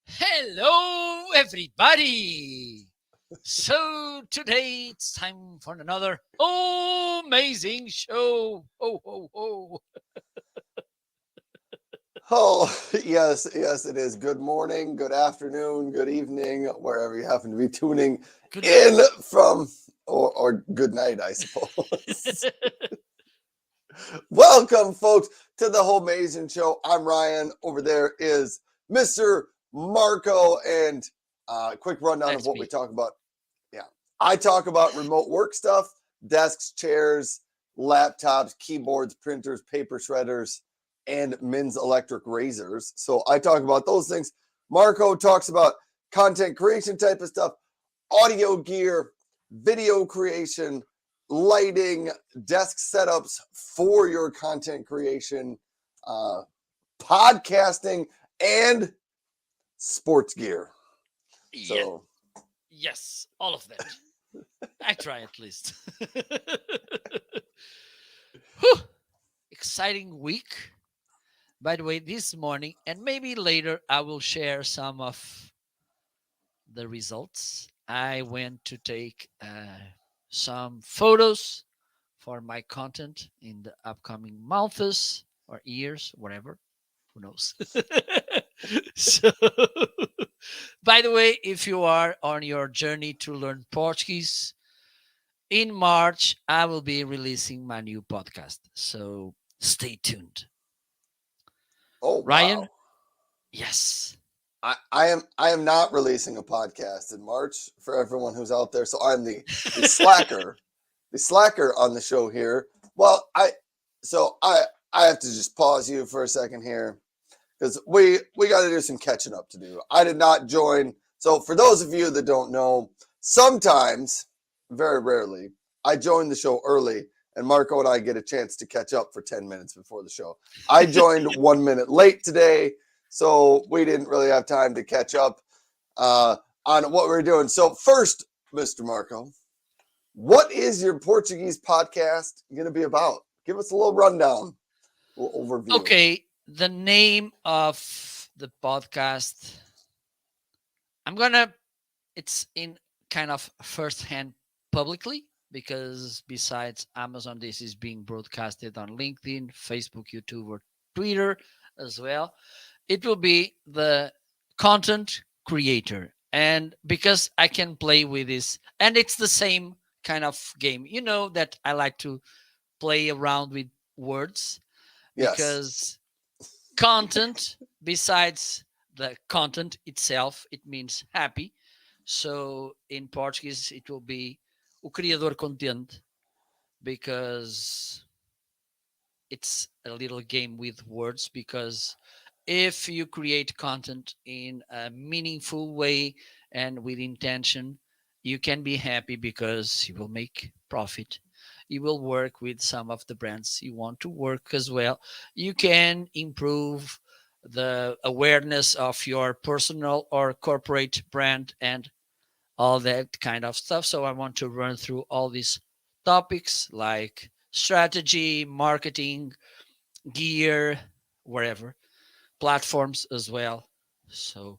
Hello, everybody. So today it's time for another amazing show. Ho, ho, ho. Oh, yes, it is. Good morning, good afternoon, good evening, wherever you happen to be tuning Good night. in from, or good night, I suppose. Welcome, folks, to the Homeazin Show. I'm Ryan. Over there is Mr. Marco, and quick rundown of That's what we me. talk about. Yeah, I talk about remote work stuff, desks, chairs, laptops, keyboards, printers, paper shredders, and men's electric razors. So I talk about those things. Marco talks about content creation type of stuff, audio gear, video creation, lighting, desk setups for your content creation, uh, podcasting, and sports gear. Yeah, So yes, all of that. I try at least. Whew. Exciting week. By the way, this morning and maybe later, I will share some of the results. I went to take some photos for my content in the upcoming months or years, whatever. Who knows? So, by the way, if you are on your journey to learn Portuguese, in March, I will be releasing my new podcast. So stay tuned. oh Ryan? wow. Yes. I am not releasing a podcast in March for everyone who's out there. So I'm the slacker, the slacker on the show here. Well, I have to just pause you for a second here because we got to do some catching up to do. I did not join. So for those of you that don't know, sometimes, very rarely, I join the show early, and Marco and I get a chance to catch up for 10 minutes before the show. I joined 1 minute late today, so we didn't really have time to catch up uh, on what we were doing. So first, Mr. Marco, what is your Portuguese podcast going to be about? Give us a little rundown, a little overview. Okay. The name of the podcast, I'm going to, it's in kind of first hand publicly because besides Amazon, this is being broadcasted on LinkedIn, Facebook, YouTube, or Twitter as well. It will be the content creator. And because I can play with this, and it's the same kind of game, you know, that I like to play around with words Yes. because content, besides the content itself, it means happy. So in Portuguese, it will be o criador contente because it's a little game with words. Because if you create content in a meaningful way and with intention, you can be happy because you will make profit. You will work with some of the brands you want to work as well. You can improve the awareness of your personal or corporate brand and all that kind of stuff. So I want to run through all these topics like strategy, marketing, gear, wherever, platforms as well. So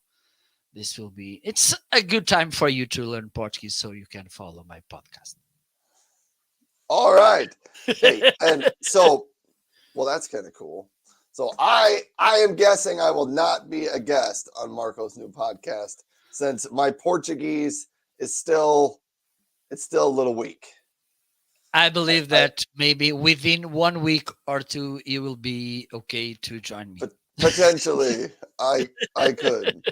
this will be, it's a good time for you to learn Portuguese so you can follow my podcast. All right. Hey, and so, well, that's kind of cool. So I am guessing I will not be a guest on Marco's new podcast since my Portuguese is still it's still a little weak. I I, believe I that maybe within 1 week or two, you will be okay to join me. but potentially I could.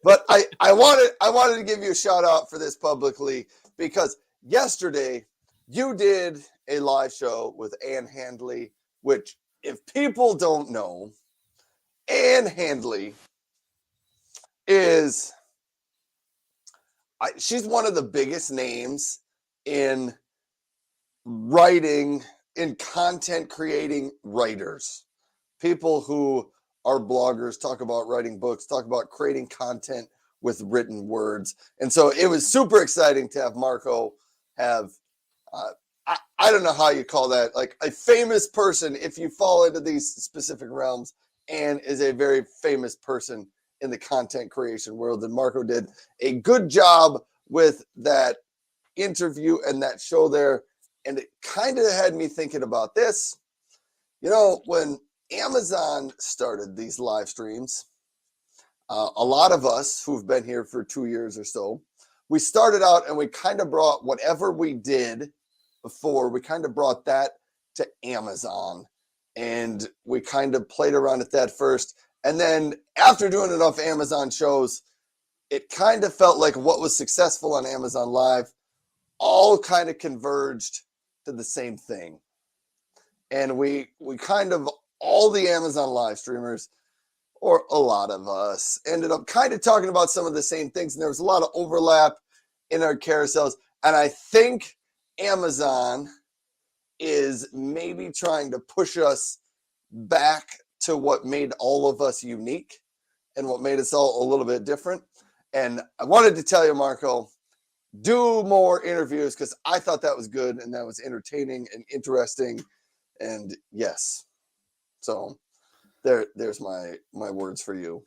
But I wanted to give you a shout out for this publicly because yesterday you did a live show with Ann Handley, which if people don't know, Ann Handley is she's one of the biggest names in writing in content creating writers. people who are bloggers, talk about writing books, talk about creating content with written words. And so it was super exciting to have Marco have, uh, I don't know how you call that, like a famous person, if you fall into these specific realms, and is a very famous person in the content creation world. And Marco did a good job with that interview and that show there. And it kind of had me thinking about this. When Amazon started these live streams, a lot of us who've been here for 2 years or so, we started out and we kind of brought whatever we did before, we kind of brought that to Amazon. And we kind of played around at that first. And then after doing enough Amazon shows, it kind of felt like what was successful on Amazon Live all kind of converged to the same thing. And we kind of, all the Amazon live streamers, or a lot of us, ended up kind of talking about some of the same things. And there was a lot of overlap in our carousels. And I think Amazon is maybe trying to push us back to what made all of us unique and what made us all a little bit different. And I wanted to tell you, Marco, do more interviews, because I thought that was good and that was entertaining and interesting. And yes, so there's my words for you.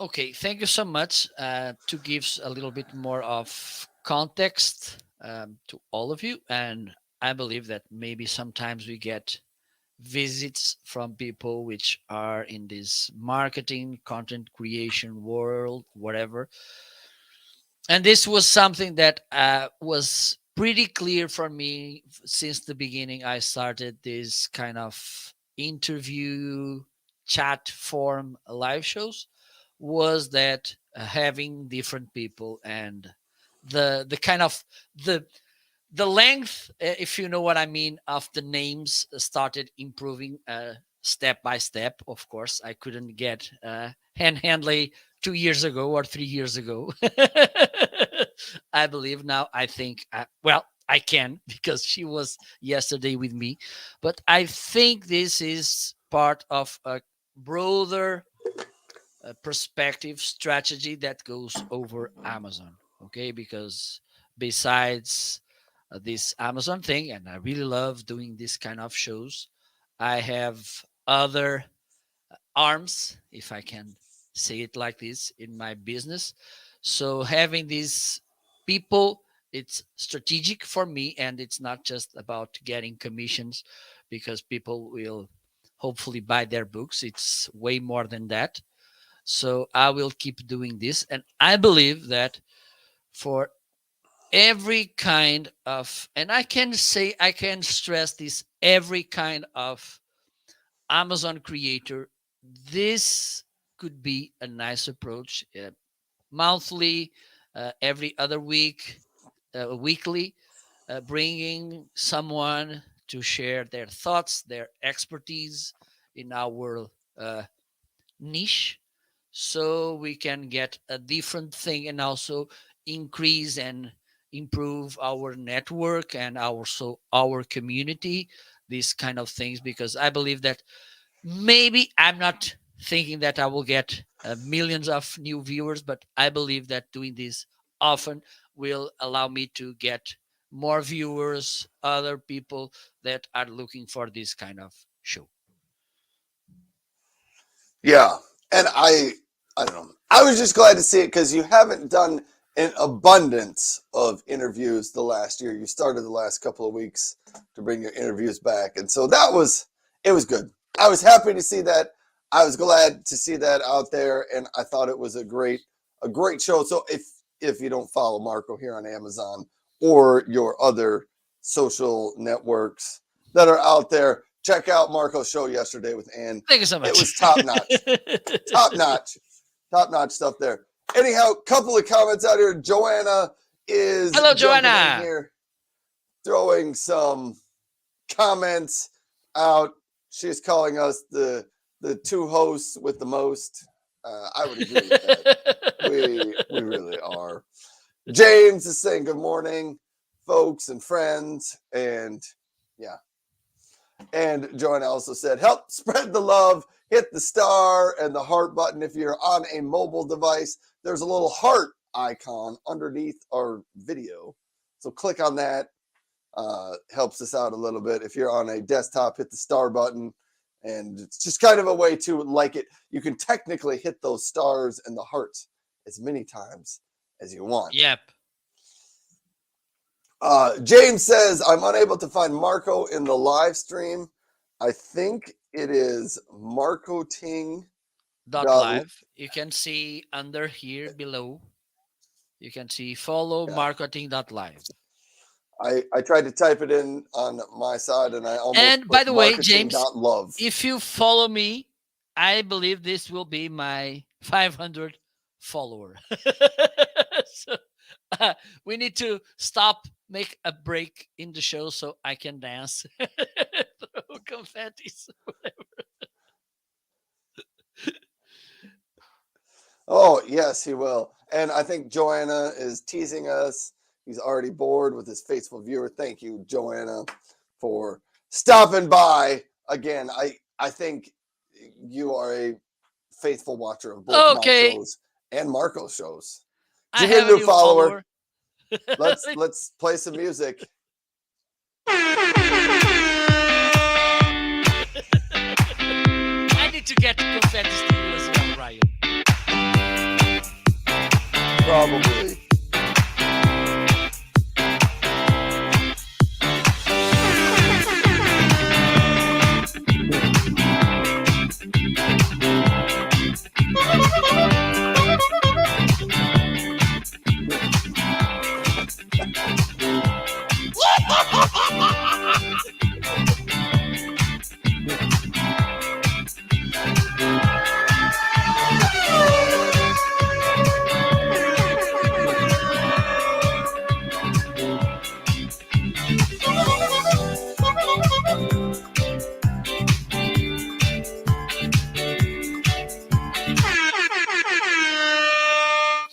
Okay, thank you so much. To give a little bit more of context to all of you, and I believe that maybe sometimes we get visits from people which are in this marketing, content creation world, whatever. And this was something that was pretty clear for me since the beginning. I started this kind of interview chat form live shows, was that having different people and the kind of the length, if you know what I mean, of the names started improving step by step. Of course, I couldn't get Handley 2 years ago or 3 years ago. I believe now. I think, well, I can because she was yesterday with me. But I think this is part of a broader perspective strategy that goes over Amazon. Okay, because besides this Amazon thing, and I really love doing this kind of shows, I have other arms, if I can say it like this, in my business. So having these people, it's strategic for me, and it's not just about getting commissions because people will hopefully buy their books. It's way more than that. So I will keep doing this. And I believe that for every kind of, and I can say, I can stress this, every kind of Amazon creator, this could be a nice approach. Monthly, every other week, weekly, bringing someone to share their thoughts, their expertise in our niche, so we can get a different thing and also increase and improve our network and our community, these kind of things, because I believe that maybe I'm not thinking that I will get millions of new viewers, but I believe that doing this often will allow me to get more viewers, other people that are looking for this kind of show. Yeah, and I don't know. I was just glad to see it because you haven't done an abundance of interviews the last year. You started the last couple of weeks to bring your interviews back, and so it was good. I was happy to see that. I was glad to see that out there, and I thought it was a great show. So if you don't follow Marco here on Amazon or your other social networks that are out there, check out Marco's show yesterday with Ann. Thank you so It much. was top notch, top notch, top notch stuff there. Anyhow, couple of comments out here. Joanna is Hello, jumping in Joanna. here, throwing some comments out. She's calling us the two hosts with the most. I would agree with that. We really are. James is saying good morning, folks and friends, and yeah. And Joanna also said, help spread the love hit the star and the heart button. If you're on a mobile device, there's a little heart icon underneath our video. So click on that. Helps us out a little bit. If you're on a desktop, hit the star button. And it's just kind of a way to like it. You can technically hit those stars and the hearts as many times as you want. Yep. James says, I'm unable to find Marco in the live stream. I think it is Marco Ting. .live. You can see under here below. You can see follow marketing.live. I tried to type it in on my side and I almost And by the way, James, love. if you follow me, I believe this will be my 500 follower. So we need to stop, make a break in the show so I can dance, throw confettis, whatever. Oh, yes, he will. And I think Joanna is teasing us. He's already bored with his faithful viewer. Thank you, Joanna, for stopping by. Again, I think you are a faithful watcher of both my shows and Marco's shows. I have a new follower. Let's play some music. I need to get confetti to you as well, Ryan. Probably.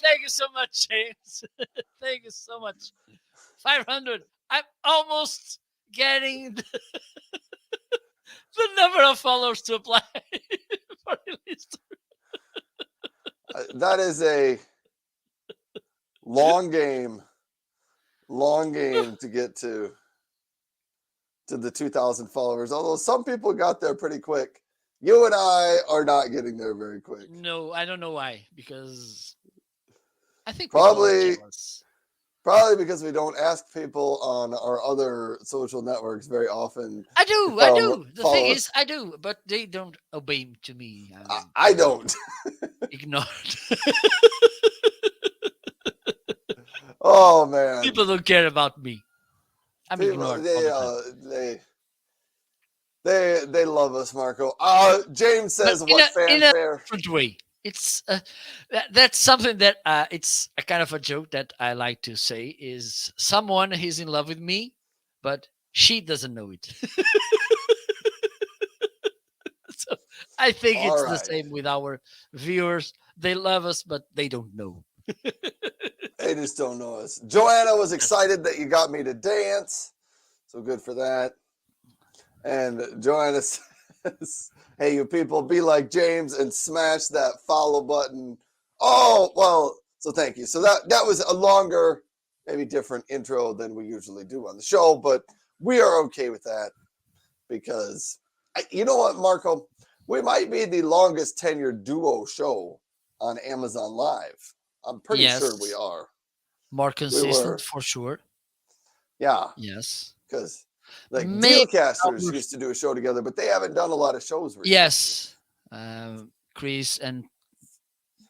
Thank you so much, James. Thank you so much. 500. I'm almost getting the number of followers to apply for the list. That is a long game to get to the 2,000 followers. Although some people got there pretty quick. You and I are not getting there very quick. No, I don't know why. Because I think probably because we don't ask people on our other social networks very often. I do. The thing is, I do, but they don't obey to me. I don't. Ignored. Oh man! People don't care about me. I'm ignored. They love us, Marco. James says, "What fanfare?" In a different way. It's that's something that it's a kind of a joke that I like to say is someone is in love with me, but she doesn't know it. So I think it's the same with our viewers. They love us, but they don't know. They just don't know us. Joanna was excited that you got me to dance, so good for that. And Joanna says, hey, you people, be like James and smash that follow button. Oh, well, so thank you. So that was a longer, maybe different intro than we usually do on the show, but we are okay with that because, you know what, Marco? We might be the longest tenured duo show on Amazon Live. I'm pretty sure we are. More consistent for sure. Yeah. Yes. Because like Dealcasters used to do a show together, but they haven't done a lot of shows recently. Yes. Chris and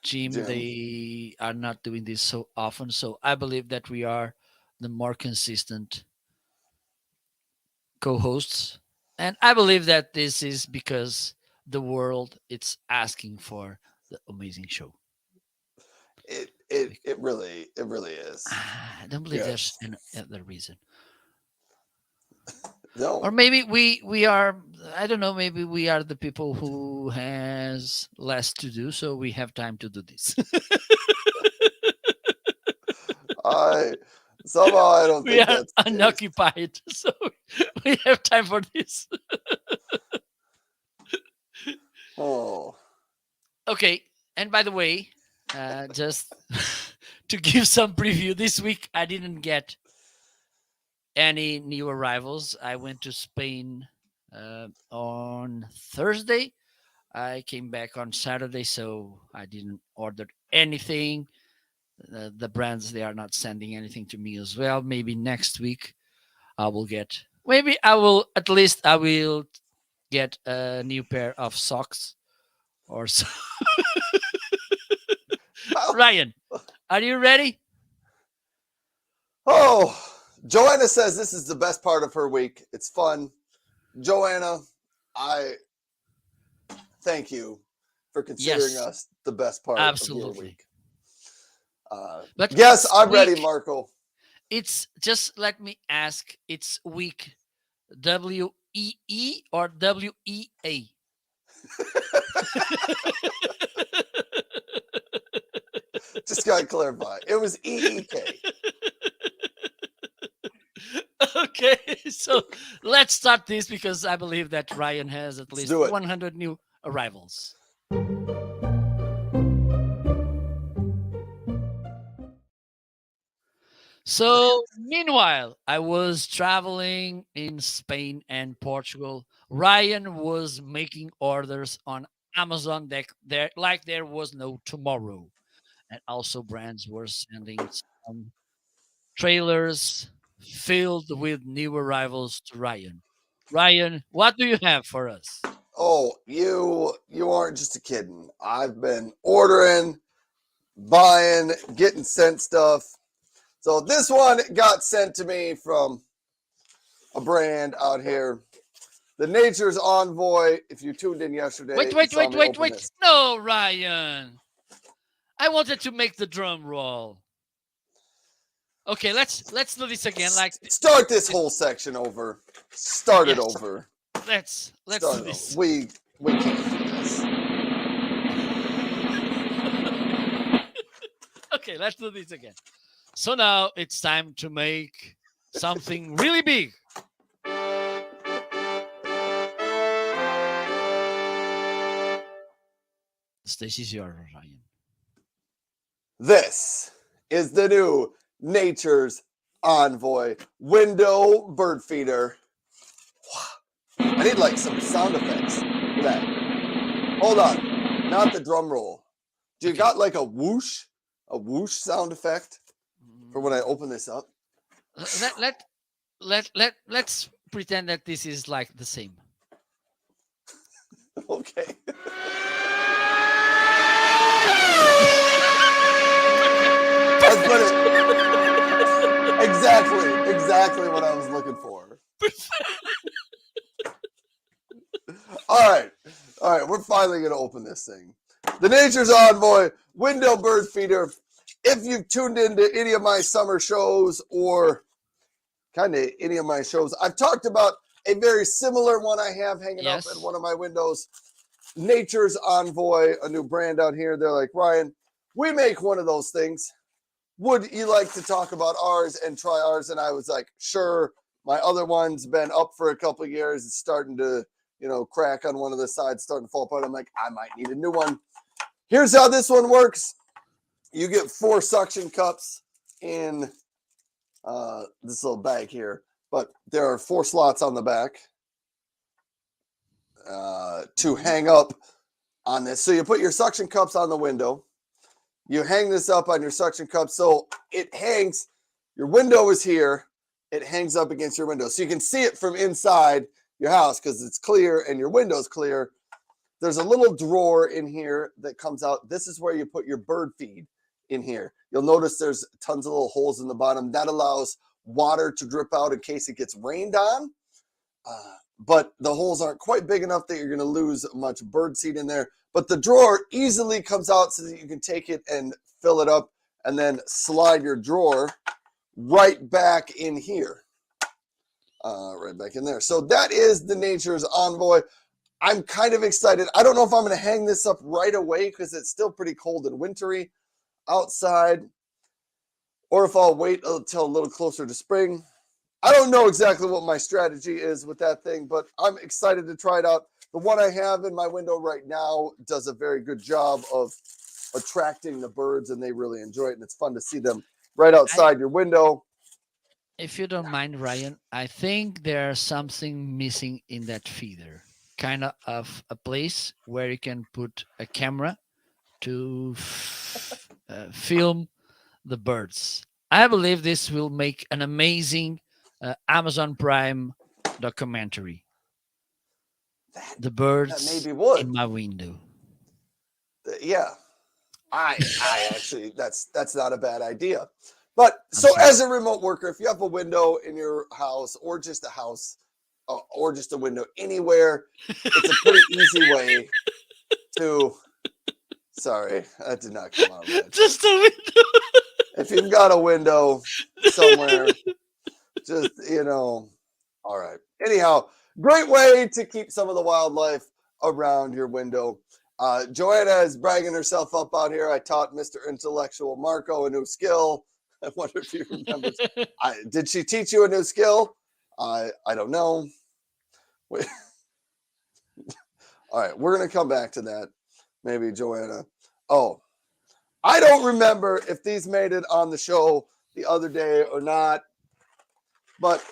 Jim, they are not doing this so often. So I believe that we are the more consistent co-hosts. And I believe that this is because the world it's asking for the amazing show. It really is. I don't believe there's another reason. No. Or maybe we are, I don't know, maybe we are the people who has less to do, so we have time to do this. Somehow I don't think that's unoccupied, so we have time for this. Oh Okay. And by the way, just to give some preview, this week I didn't get any new arrivals. I went to Spain on Thursday. I came back on Saturday, so I didn't order anything. The brands, they are not sending anything to me as well. Maybe next week I will get. Maybe I will. At least I will get a new pair of socks or so. Well, Ryan, are you ready? oh, Joanna says this is the best part of her week. It's fun. Joanna, I thank you for considering Yes, us the best part of your absolutely. week. But Yes, it's I'm ready, week. Marco. It's just let me ask. It's week WEE or WEA? Just got to clarify. It was EEK. Okay, so let's start this because I believe that Ryan has at Let's least do it. 100 new arrivals. So, meanwhile, I was traveling in Spain and Portugal. Ryan was making orders on Amazon like there was no tomorrow. And also, brands were sending some trailers filled with new arrivals to Ryan. Ryan, what do you have for us? Oh, you aren't just a kidding. I've been ordering, buying, getting sent stuff. So this one got sent to me from a brand out here. The Nature's Envoy. If you tuned in yesterday, Wait, you wait, saw wait, me wait, open wait. this. No, Ryan. I wanted to make the drum roll. Okay, let's do this again. Start this whole section over. Start it Yes, over. let's do Start it over. this. We can't do this. Okay, let's do this again. So now it's time to make something really big. The stage is yours, Ryan. This is the new Nature's Envoy window bird feeder. I need like some sound effects for that. Hold on, not the drum roll. Do you Okay. got like a whoosh sound effect for when I open this up? Let let let's pretend that this is like the same. Okay. That's what it, exactly what I was looking for. All right, we're finally gonna open this thing. The Nature's Envoy window bird feeder. If you've tuned into any of my summer shows or kind of any of my shows, I've talked about a very similar one I have hanging up at Yes. one of my windows. Nature's Envoy, a new brand out here. They're like, Ryan, we make one of those things. Would you like to talk about ours and try ours? And I was like, sure. My other one's been up for a couple of years. It's starting to, crack on one of the sides, starting to fall apart. I'm like, I might need a new one. Here's how this one works. You get 4 suction cups in this little bag here, but there are 4 slots on the back to hang up on this. So you put your suction cups on the window. You hang this up on your suction cup so it hangs. Your window is here. It hangs up against your window. So you can see it from inside your house because it's clear and your window's clear. There's a little drawer in here that comes out. This is where you put your bird feed in here. You'll notice there's tons of little holes in the bottom. That allows water to drip out in case it gets rained on. But the holes aren't quite big enough that you're going to lose much bird seed in there. But the drawer easily comes out so that you can take it and fill it up and then slide your drawer right back in here. Right back in there. So that is the Nature's Envoy. I'm kind of excited. I don't know if I'm going to hang this up right away because it's still pretty cold and wintry outside, or if I'll wait until a little closer to spring. I don't know exactly what my strategy is with that thing, but I'm excited to try it out. The one I have in my window right now does a very good job of attracting the birds, and they really enjoy it. And it's fun to see them right I, outside your window. if you don't mind, Ryan, I think there's something missing in that feeder. Kind of a place where you can put a camera to film the birds. I believe this will make an amazing Amazon Prime documentary. That The that birds maybe would. in my window. Yeah. I actually that's not a bad idea. But I'm so sorry. as a remote worker, if you have a window in your house or just a house or just a window anywhere, it's a pretty easy way to sorry, that did not come out right. Just a window. If you've got a window somewhere, just all right. Anyhow, great way to keep some of the wildlife around your window. Joanna is bragging herself up out here. I taught Mr. Intellectual Marco a new skill. I wonder if he remembers. Did she teach you a new skill? I don't know. Wait. All right, we're gonna come back to that. Maybe Joanna. Oh, I don't remember if these made it on the show the other day or not, but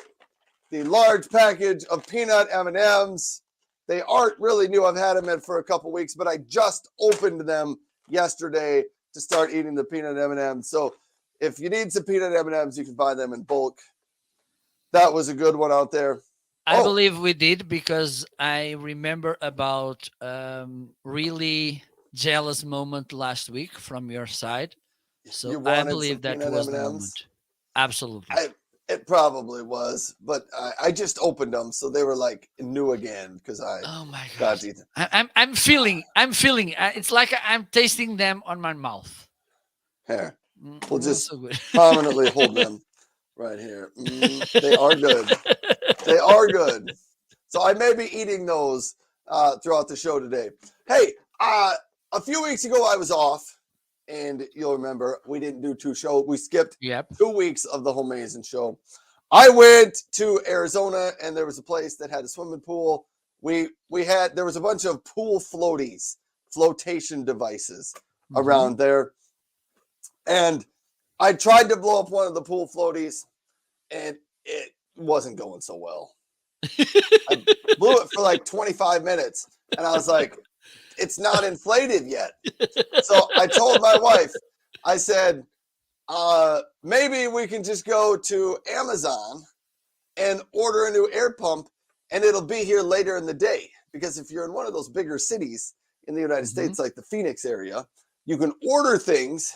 the large package of peanut M&Ms. They aren't really new. I've had them in for a couple weeks, but I just opened them yesterday to start eating the peanut M&Ms. So if you need some peanut M&Ms, you can buy them in bulk. That was a good one out there. I believe we did because I remember about really jealous moment last week from your side. So You I wanted some believe that peanut was the M&Ms? moment. Absolutely. It probably was, but I just opened them, so they were like new again because I Oh my got god. to eat them. I'm feeling. It's like I'm tasting them on my mouth. Here, we'll just So good. prominently hold them right here. They are good. They are good. So I may be eating those throughout the show today. Hey, a few weeks ago I was off, and you'll remember we didn't do two shows. We skipped Yep. 2 weeks of the Homeazin show. I went to Arizona, and there was a place that had a swimming pool. There was a bunch of pool floaties, flotation devices Mhm. around there, and I tried to blow up one of the pool floaties, and it wasn't going so well. I blew it for like 25 minutes, and I was like, it's not inflated yet. So I told my wife, I said, maybe we can just go to Amazon and order a new air pump, and it'll be here later in the day. Because if you're in one of those bigger cities in the United Mhm. States, like the Phoenix area, you can order things,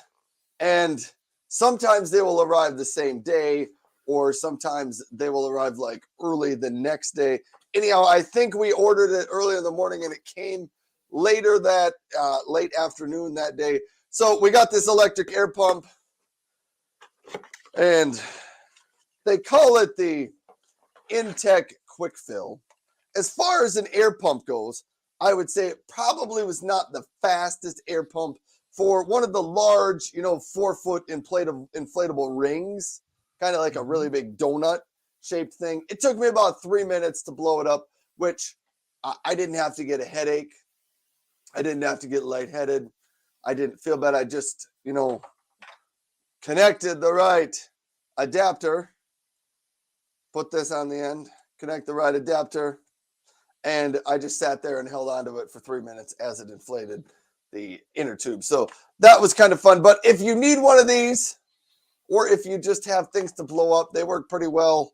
and sometimes they will arrive the same day, or sometimes they will arrive like early the next day. Anyhow, I think we ordered it early in the morning, and it came later that late afternoon that day. So we got this electric air pump, and they call it the Intech Quick Fill. As far as an air pump goes, I would say it probably was not the fastest air pump for one of the large, 4-foot inflatable rings, kind of like a really Mhm. big donut shaped thing. It took me about 3 minutes to blow it up, which I didn't have to get a headache. I didn't have to get lightheaded. I didn't feel bad. I just, connected the right adapter, put this on the end, connect the right adapter, and I just sat there and held onto it for 3 minutes as it inflated the inner tube. So that was kind of fun. But if you need one of these, or if you just have things to blow up, they work pretty well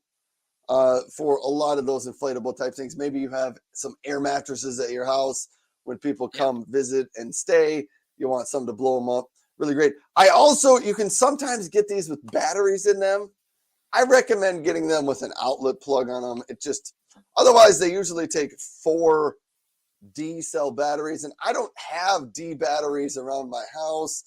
for a lot of those inflatable type things. Maybe you have some air mattresses at your house when people Yep. come visit and stay. You want some to blow them up. Really great. You can sometimes get these with batteries in them. I recommend getting them with an outlet plug on them. Otherwise, they usually take 4D cell batteries, and I don't have D batteries around my house.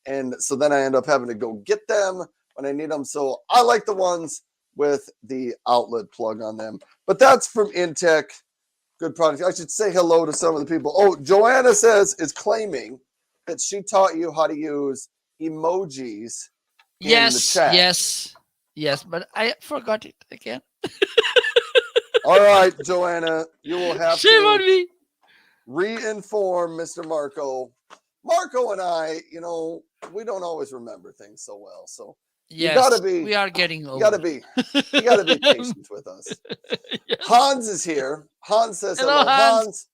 And so then I end up having to go get them when I need them. So I like the ones with the outlet plug on them. But that's from Intech. Good product. I should say hello to some of the people. Oh, Joanna is claiming that she taught you how to use emojis in the Yes, chat. yes, yes, but I forgot it again. All right, Joanna, you will have Shame on to me. re-inform Mr. Marco. Marco and I, we don't always remember things so well. So you gotta Yes, be, we are getting you gotta old. be, you gotta be patient with us. Yes. Hans is here. Hans says Hello, hello. Hans. Hans,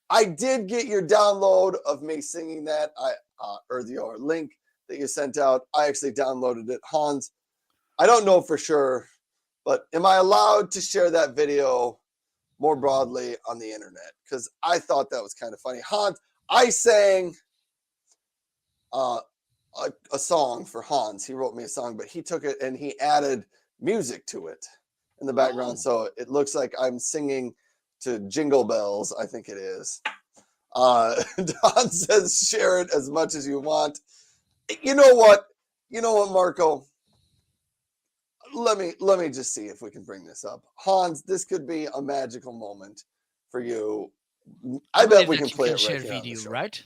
I did get your download of me singing that. Or your link that you sent out. I actually downloaded it. Hans, I don't know for sure, but am I allowed to share that video more broadly on the internet? Because I thought that was kind of funny. Hans, I sang uh, a song for Hans. He wrote me a song, but he took it and he added music to it in the background. Oh, So it looks like I'm singing to Jingle Bells, I think it is. Don says, share it as much as you want. You know what? Marco? Let me just see if we can bring this up. Hans, this could be a magical moment for you. I I bet believe we can that you play can it right share here on the video, show. right?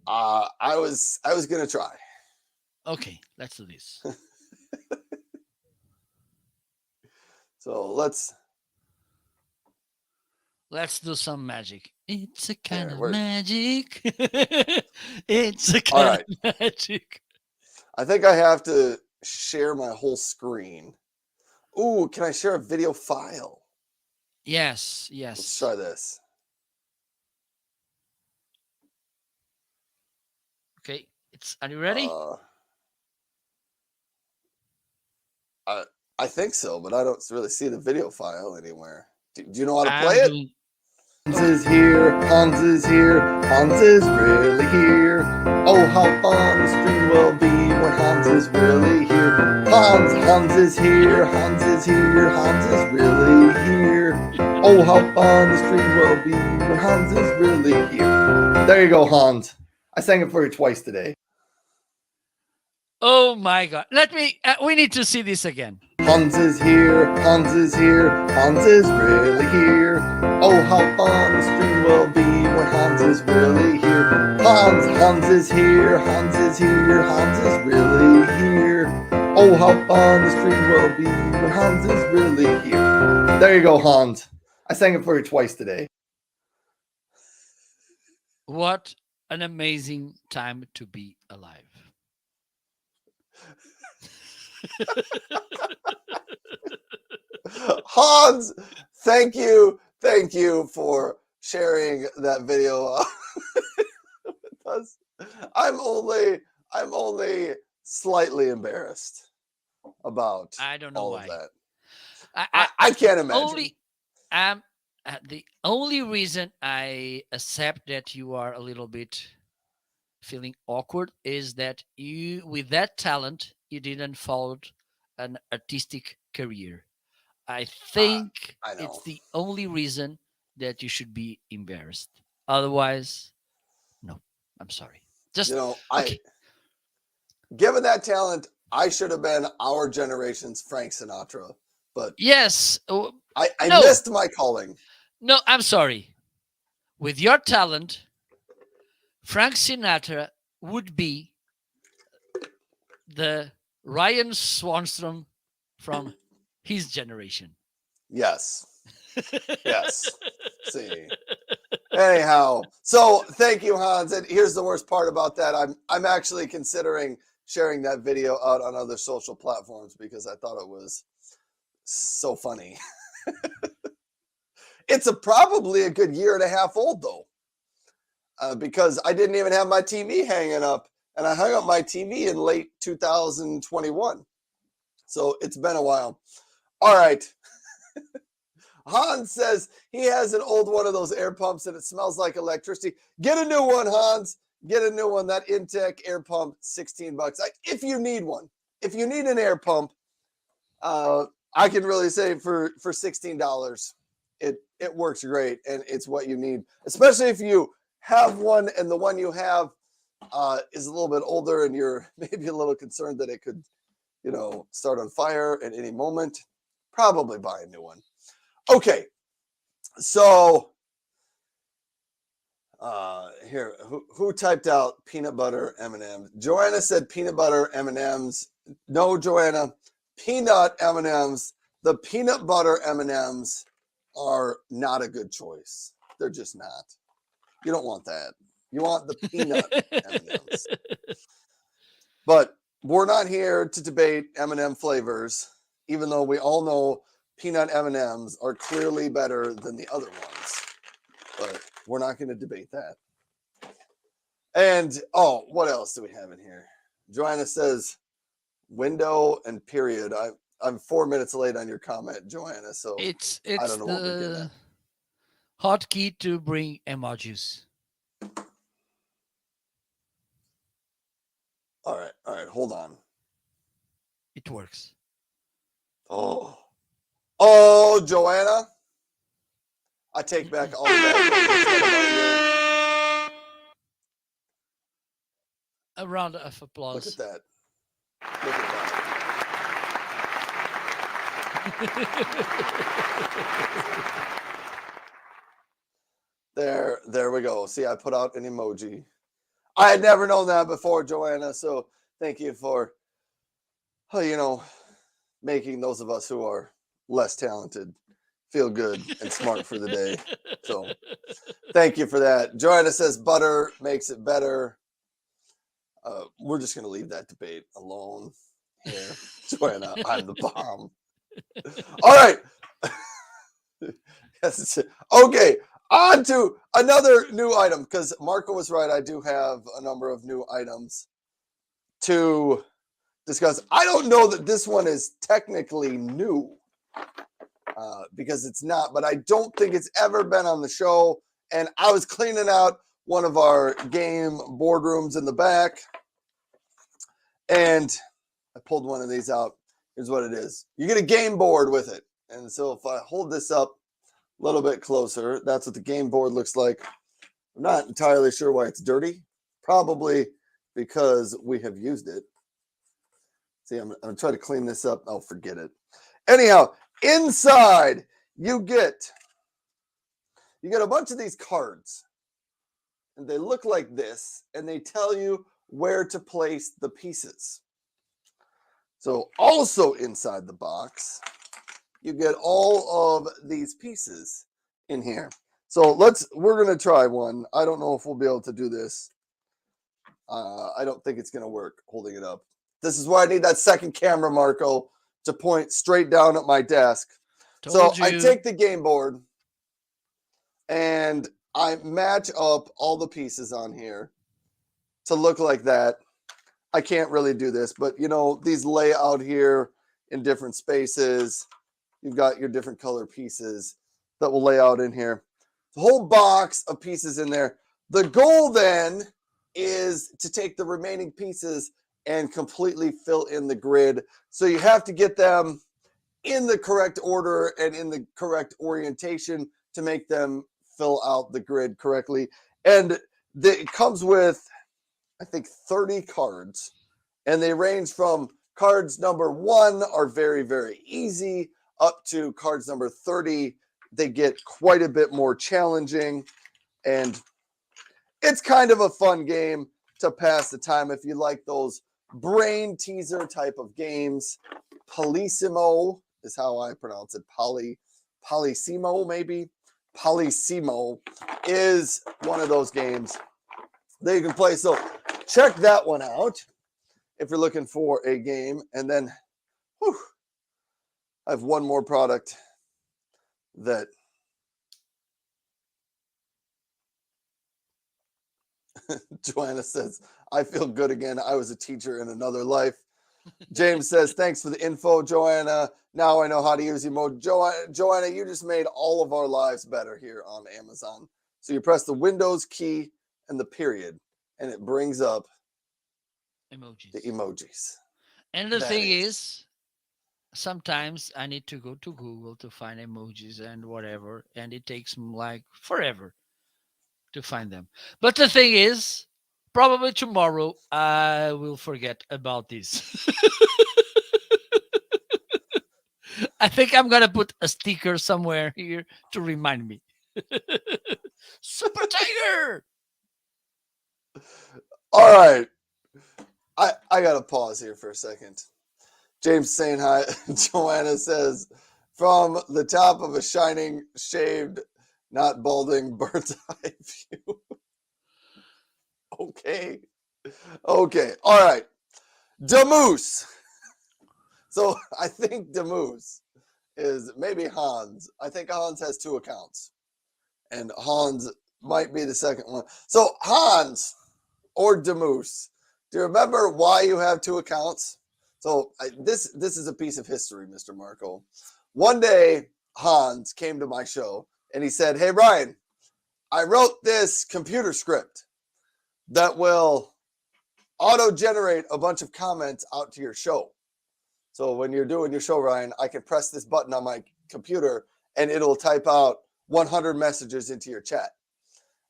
I was gonna try. Okay, let's do this. So let's Do some magic. It's a kind here. of We're magic. It's a all kind right. of magic. I think I have to share my whole screen. Ooh, can I share a video file? Yes, Let's yes. try this. Okay, are you ready? I I think so, but I don't really see the video file anywhere. Do you know how to play I'm it? doing. Hans Okay. is here, Hans is here, Hans is really here. Oh, how fun the stream will be when Hans is really here. Hans is here, Hans is here, Hans is really here. Oh, how fun the stream will be when Hans is really here. There you go, Hans. I sang it for you twice today. Oh my God! We need to see this again. Hans is here, Hans is here, Hans is really here. Oh, how fun the stream will be when Hans is really here. Hans is here, Hans is here, Hans is really here. Oh, how fun the stream will be when Hans is really here. There you go, Hans. I sang it for you twice today. What an amazing time to be alive. Hans, thank you for sharing that video with us. I'm only slightly embarrassed about I don't know all of why. that. I I the can't imagine. the only reason I accept that you are a little bit feeling awkward is that you, with that talent, you didn't follow an artistic career. I think I know. it's the only reason that you should be embarrassed. Otherwise, no, I'm sorry. Just I okay. given that talent, I should have been our generation's Frank Sinatra, but Yes. I No, missed my calling. no, I'm sorry. With your talent, Frank Sinatra would be the Ryan Swanstrom from his generation. Yes. Yes. See. Anyhow, so thank you, Hans. And here's the worst part about that: I'm actually considering sharing that video out on other social platforms because I thought it was so funny. It's probably a good year and a half old though, because I didn't even have my TV hanging up, and I hung up my TV in late 2021. So it's been a while. All right. Hans says he has an old one of those air pumps and it smells like electricity. Get a new one, Hans. Get a new one. That Intech air pump, $16. If you need one, if you need an air pump, I can really say for $16, it works great and it's what you need. Especially if you have one and the one you have is a little bit older and you're maybe a little concerned that it could, start on fire at any moment. Probably buy a new one. Okay, so here, who typed out peanut butter M&Ms? Joanna said peanut butter M&Ms. No, Joanna, peanut M&Ms. The peanut butter M&Ms are not a good choice. They're just not. You don't want that. You want the peanut M&Ms. But we're not here to debate M&M flavors, even though we all know peanut M&Ms are clearly better than the other ones. But we're not going to debate that. And, what else do we have in here? Joanna says, window and period. I'm 4 minutes late on your comment, Joanna, so It's I don't know what we're getting the at. hotkey to bring emojis. All right, hold on. It works. Oh, Joanna, I take back all the bad things I said about A round of you. Look applause. at that. Look at that. There we go. See, I put out an emoji. I had never known that before, Joanna, so thank you for, making those of us who are less talented feel good and smart for the day. So thank you for that. Joanna says butter makes it better. We're just going to leave that debate alone here. Joanna, I'm the bomb. All right. Yes. Okay. On to another new item, because Marco was right. I do have a number of new items to discuss. I don't know that this one is technically new, because it's not, but I don't think it's ever been on the show. And I was cleaning out one of our game boardrooms in the back, and I pulled one of these out. Here's what it is. You get a game board with it. And so if I hold this up a little bit closer, that's what the game board looks like. I'm not entirely sure why it's dirty. Probably because we have used it. See, I'm going to try to clean this up. I'll forget it. Anyhow, inside you get a bunch of these cards. And they look like this, and they tell you where to place the pieces. So also inside the box, you get all of these pieces in here. So we're going to try one. I don't know if we'll be able to do this. I don't think it's going to work holding it up. This is why I need that second camera, Marco, to point straight down at my desk. Told So I you. take the game board and I match up all the pieces on here to look like that. I can't really do this, but these lay out here in different spaces. You've got your different color pieces that will lay out in here. The whole box of pieces in there. The goal then is to take the remaining pieces and completely fill in the grid. So you have to get them in the correct order and in the correct orientation to make them fill out the grid correctly. And it comes with, I think, 30 cards. And they range from cards number 1 are very, very easy up to cards number 30. They get quite a bit more challenging. And it's kind of a fun game to pass the time if you like those brain teaser type of games. Polissimo is how I pronounce it. Polissimo, maybe. Polissimo is one of those games that you can play. So check that one out if you're looking for a game. And then I have one more product that Joanna says, I feel good again. I was a teacher in another life. James says, thanks for the info, Joanna. Now I know how to use emoji. Joanna, you just made all of our lives better here on Amazon. So you press the Windows key and the period, and it brings up Emojis. the emojis. And the thing is, sometimes I need to go to Google to find emojis and whatever, and it takes like forever to find them. But the thing is, probably tomorrow I will forget about this. I think I'm gonna put a sticker somewhere here to remind me. Super Tiger. All right. I got to pause here for a second. James saying hi. Joanna says, from the top of a shining, shaved not balding, bird's eye view. Okay. Okay. All right. Demoose. So I think Demoose is maybe Hans. I think Hans has 2 accounts, and Hans might be the second one. So Hans or Demoose, do you remember why you have 2 accounts? So this is a piece of history, Mr. Marco. One day Hans came to my show and he said, "Hey Ryan, I wrote this computer script that will auto-generate a bunch of comments out to your show. So when you're doing your show, Ryan, I can press this button on my computer and it'll type out 100 messages into your chat."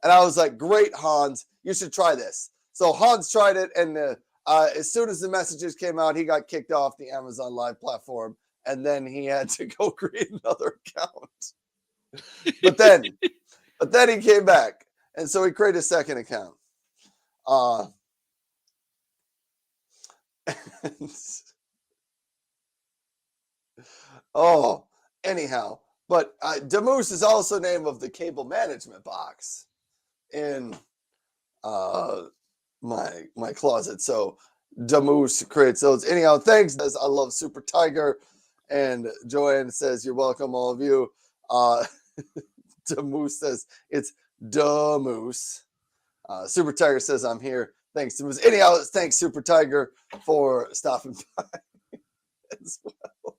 And I was like, "Great, Hans, you should try this." So Hans tried it, and as soon as the messages came out, he got kicked off the Amazon Live platform, and then he had to go create another account. But then he came back, and so he created a second account. Oh, anyhow, but Demoose is also name of the cable management box in my closet. So Demoose creates those. Anyhow, thanks. I love Super Tiger, and Joanne says you're welcome, all of you. Demoose says it's Demoose. Super Tiger says I'm here. Thanks, Demoose. Anyhow, thanks Super Tiger for stopping by as well.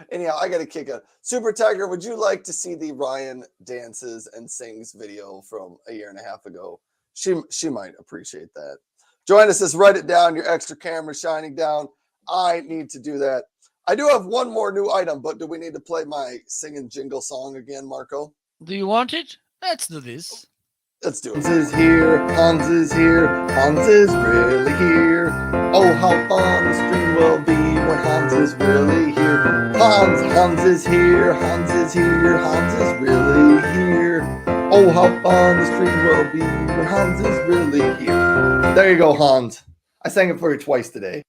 Anyhow, I got to kick out. Super Tiger, would you like to see the Ryan dances and sings video from a year and a half ago? She might appreciate that. Joanna says, write it down. Your extra camera shining down. I need to do that. I do have one more new item, but do we need to play my singing jingle song again, Marco? Do you want it? Let's do this. Let's do it. Hans is here. Hans is here. Hans is really here. Oh, how fun the stream will be when Hans is really here. Hans is here. Hans is here. Hans is really here. Oh, how fun the stream will be when Hans is really here. There you go, Hans. I sang it for you twice today.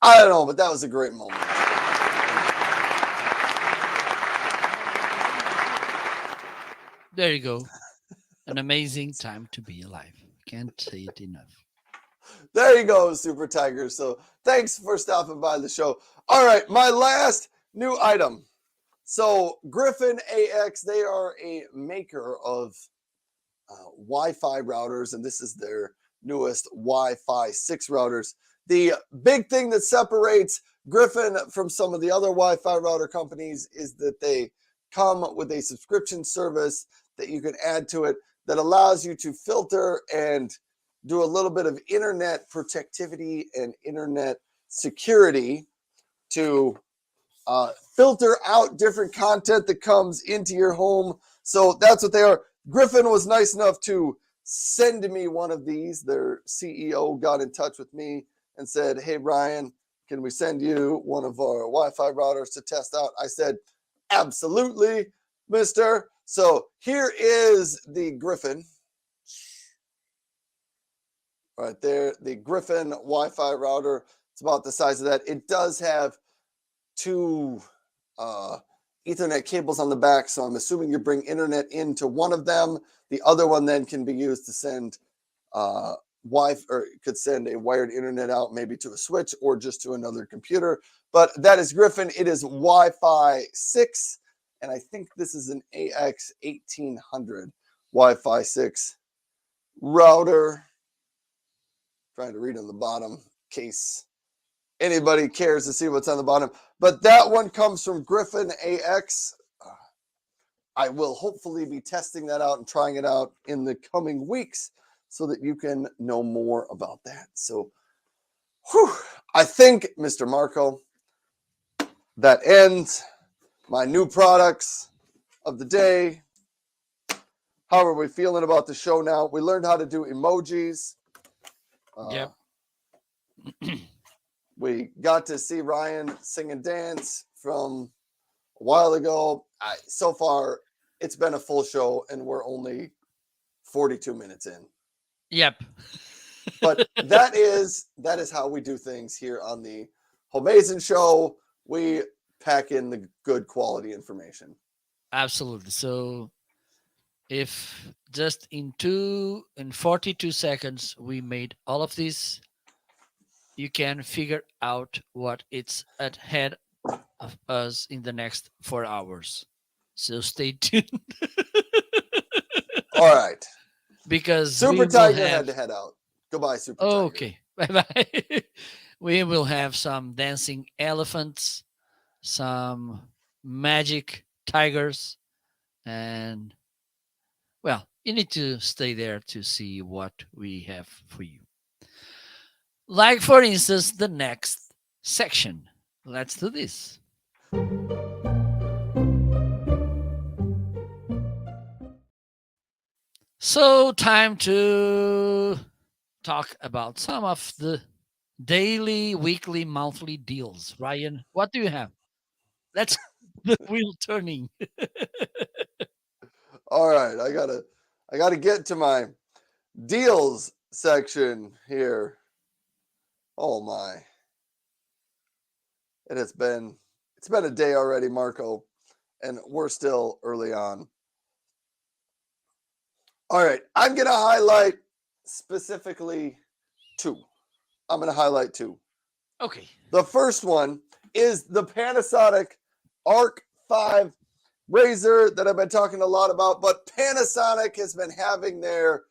I don't know, but that was a great moment. There you go. An amazing time to be alive. Can't say it enough. There you go, Super Tiger. So thanks for stopping by the show. All right, my last new item. So Griffin AX, they are a maker of Wi-Fi routers, and this is their newest Wi-Fi 6 routers. The big thing that separates Griffin from some of the other Wi-Fi router companies is that they come with a subscription service that you can add to it that allows you to filter and do a little bit of internet protectivity and internet security to filter out different content that comes into your home. So that's what they are. Griffin was nice enough to send me one of these. Their CEO got in touch with me and said, "Hey, Ryan, can we send you one of our Wi-Fi routers to test out?" I said, "Absolutely, mister." So here is the Griffin. Right there, the Griffin Wi-Fi router. It's about the size of that. It does have 2 Ethernet cables on the back, so I'm assuming you bring internet into one of them. The other one then can be used to send Wi-Fi, or could send a wired internet out, maybe to a switch or just to another computer. But that is Griffin. It is Wi-Fi 6, and I think this is an AX 1800 Wi-Fi 6 router. Trying to read on the bottom in case anybody cares to see what's on the bottom. But that one comes from Griffin AX. I will hopefully be testing that out and trying it out in the coming weeks so that you can know more about that. So I think, Mr. Marco, that ends my new products of the day. How are we feeling about the show now? We learned how to do emojis. Yep. We got to see Ryan sing and dance from a while ago. So far, it's been a full show, and we're only 42 minutes in. Yep. But that is how we do things here on the Homeazin show. We pack in the good quality information. Absolutely. So if just in 42 seconds we made all of this, you can figure out what it's ahead of us in the next 4 hours. So stay tuned All right. because we Super will Tiger had have. to head out. Goodbye, Super Tiger. Okay, bye bye. We will have some dancing elephants, some magic tigers, and well, you need to stay there to see what we have for you. Like, for instance, the next section. Let's do this. So, time to talk about some of the daily, weekly, monthly deals. Ryan, what do you have? Let's the wheel turning. All right, I gotta get to my deals section here. Oh my. It has been it's been a day already, Marco, and we're still early on. All right, I'm gonna highlight specifically two. I'm gonna highlight two. Okay. The first one is the Panasonic Arc 5 razor that I've been talking a lot about, but Panasonic has been having their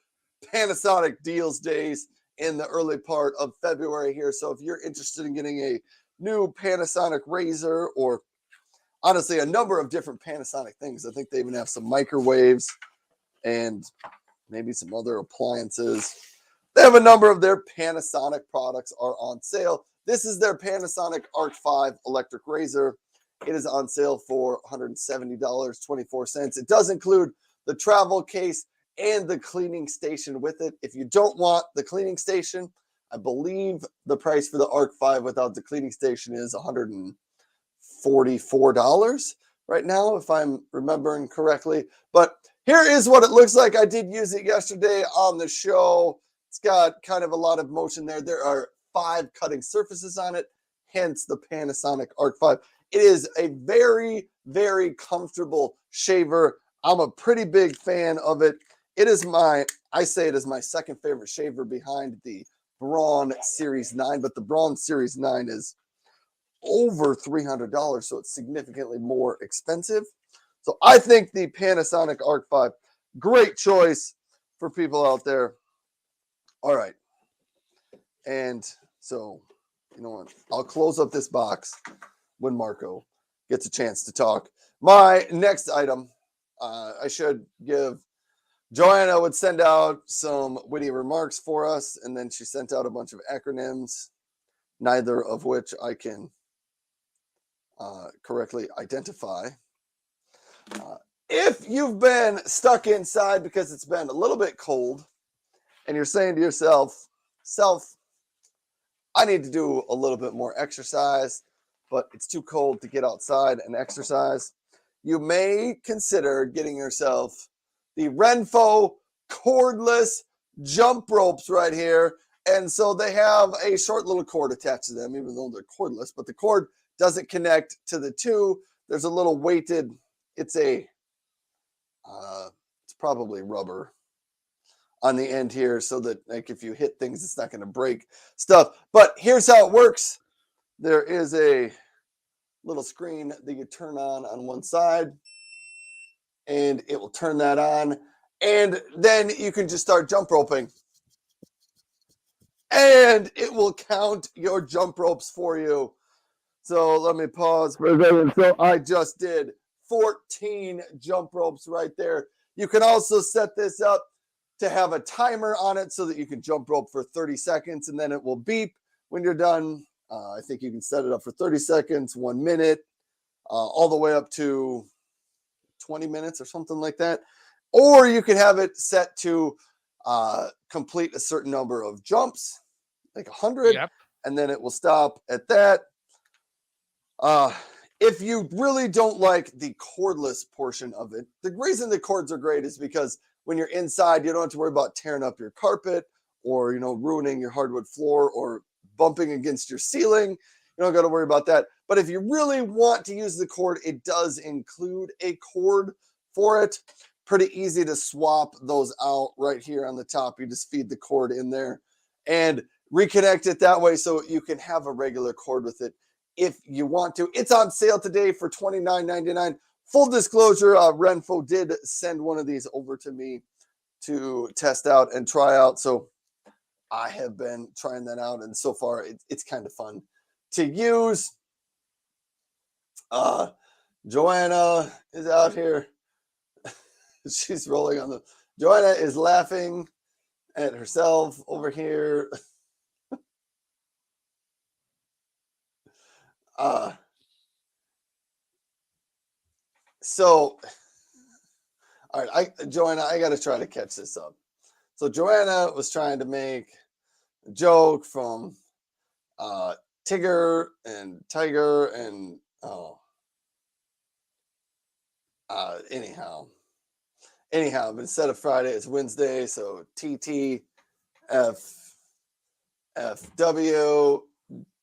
Panasonic deals days in the early part of February here. So if you're interested in getting a new Panasonic razor, or honestly a number of different Panasonic things, I think they even have some microwaves and maybe some other appliances. They have a number of their Panasonic products are on sale. This is their Panasonic Arc 5 electric razor. It is on sale for $170.24. It does include the travel case and the cleaning station with it. If you don't want the cleaning station, I believe the price for the Arc 5 without the cleaning station is $144 right now, if I'm remembering correctly. But here is what it looks like. I did use it yesterday on the show. It's got kind of a lot of motion there. There are 5 cutting surfaces on it, hence the Panasonic Arc 5. It is a very, very comfortable shaver. I'm a pretty big fan of it. I say it is my second favorite shaver behind the Braun Series 9, but the Braun Series 9 is over $300, so it's significantly more expensive. So I think the Panasonic Arc 5, great choice for people out there. All right. And so, you know what? I'll close up this box when Marco gets a chance to talk. My next item, I should give Joanna would send out some witty remarks for us, and then she sent out a bunch of acronyms, neither of which I can correctly identify. If you've been stuck inside because it's been a little bit cold and you're saying to yourself, I need to do a little bit more exercise, but it's too cold to get outside and exercise, you may consider getting yourself the Renfo cordless jump ropes right here. And so they have a short little cord attached to them, even though they're cordless, but the cord doesn't connect to the two. There's a little weighted, it's probably rubber on the end here so that like if you hit things, it's not going to break stuff. But here's how it works. There is a little screen that you turn on one side, and it will turn that on. And then you can just start jump roping. And it will count your jump ropes for you. So let me pause for a second. So I just did 14 jump ropes right there. You can also set this up to have a timer on it so that you can jump rope for 30 seconds and then it will beep when you're done. I think you can set it up for 30 seconds, 1 minute, all the way up to 20 minutes or something like that. Or you can have it set to complete a certain number of jumps, like 100, Yep. and then it will stop at that. If you really don't like the cordless portion of it, the reason the cords are great is because when you're inside, you don't have to worry about tearing up your carpet or, ruining your hardwood floor or bumping against your ceiling. You don't got to worry about that. But if you really want to use the cord, it does include a cord for it. Pretty easy to swap those out right here on the top. You just feed the cord in there and reconnect it that way so you can have a regular cord with it if you want to. It's on sale today for $29.99. Full disclosure, Renfo did send one of these over to me to test out and try out. So I have been trying that out, and so far it's kind of fun to use. Joanna is out here. She's rolling on the. Joanna is laughing at herself over here. Uh, so, all right, Joanna, I got to try to catch this up. So Joanna was trying to make a joke from Tigger and Tiger and anyhow, but instead of Friday, it's Wednesday. So TT F FW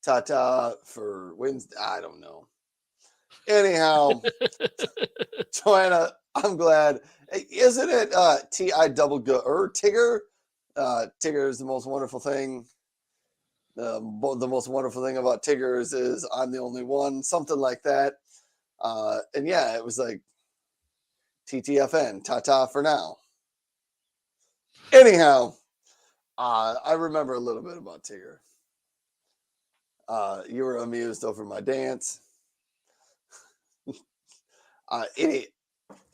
Tata for Wednesday. I don't know. Anyhow, Joanna, I'm glad. Isn't it TI double go or Tigger? Tigger is the most wonderful thing. The most wonderful thing about Tiggers is I'm the only one, something like that. And yeah, it was like TTFN, Tata for now. Anyhow, I remember a little bit about Tigger. You were amused over my dance.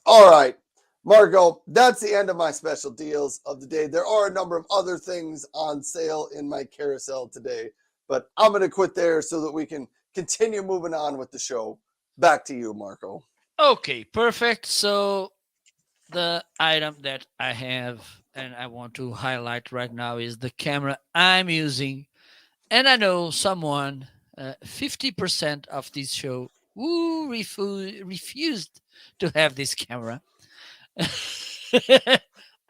All right, Marco, that's the end of my special deals of the day. There are a number of other things on sale in my carousel today, but I'm going to quit there so that we can continue moving on with the show. Back to you, Marco. Okay, perfect. So the item that I have and I want to highlight right now is the camera I'm using. And I know someone, 50% of this show, who refused to have this camera. And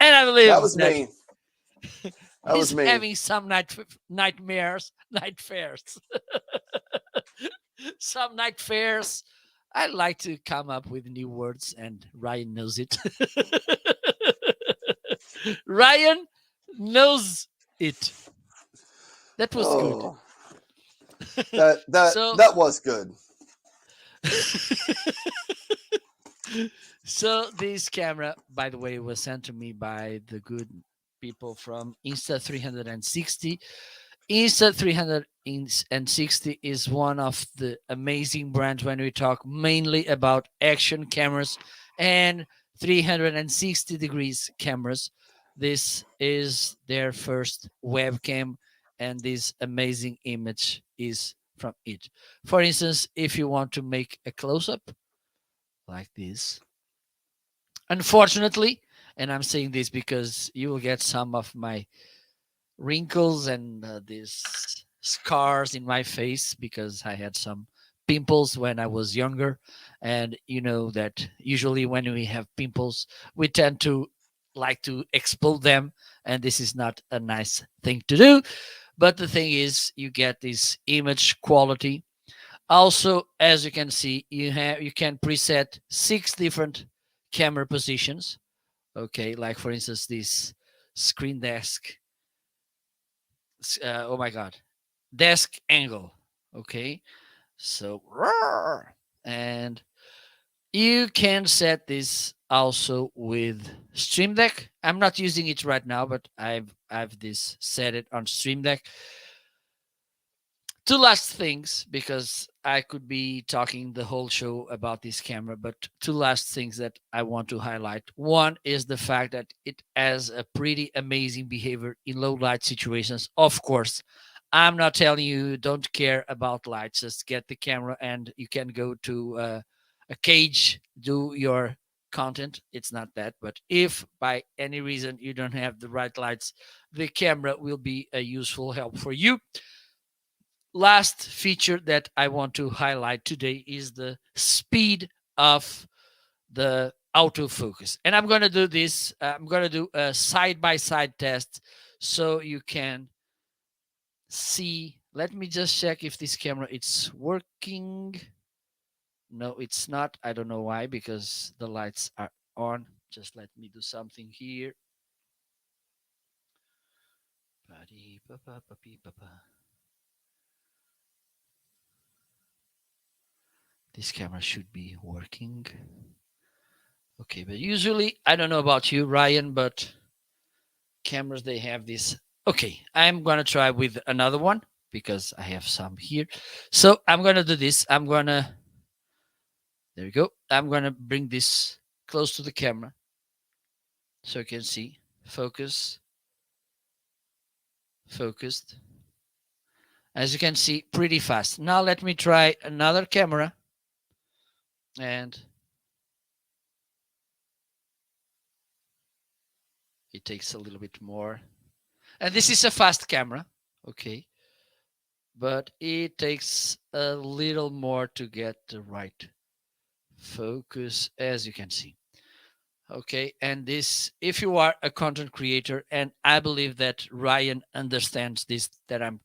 I That believe was that me. That was he's me. having some night fairs, some night fairs. I like to come up with new words, and Ryan knows it. Ryan knows it. That was good. Oh, that that So, that was good. so this camera, by the way, was sent to me by the good people from Insta360. Insta360 is one of the amazing brands when we talk mainly about action cameras and 360 degrees cameras. This is their first webcam, and this amazing image is from it. For instance, if you want to make a close up like this, unfortunately, and I'm saying this because you will get some of my wrinkles and these scars in my face because I had some pimples when I was younger. And you know that usually when we have pimples, we tend to like to explode them. And this is not a nice thing to do. But the thing is, you get this image quality. Also, as you can see, you can preset 6 different camera positions. Okay, like for instance, this screen desk, oh my god, desk angle. Okay, so and you can set this also with Stream Deck. I'm not using it right now, but I've this set it on Stream Deck. Two last things, because I could be talking the whole show about this camera, but two last things that I want to highlight. One is the fact that it has a pretty amazing behavior in low light situations. Of course, I'm not telling you don't care about lights, just get the camera and you can go to a cage, do your content. It's not that, but if by any reason you don't have the right lights, the camera will be a useful help for you. Last feature that I want to highlight today is the speed of the autofocus. And I'm going to do this. I'm going to do a side by side test so you can see Let me just check if this camera it's working. No, it's not. I don't know why, because the lights are on. Just let me do something here. This camera should be working. Okay, but usually, I don't know about you, Ryan, but cameras, they have this. Okay, I'm going to try with another one because I have some here. So I'm going to do this. There you go. I'm going to bring this close to the camera so you can see. Focus, focused. As you can see, pretty fast. Now let me try another camera, and it takes a little bit more. And this is a fast camera, okay, but it takes a little more to get the right focus, as you can see. Okay, and this, if you are a content creator, and I believe that Ryan understands this that I'm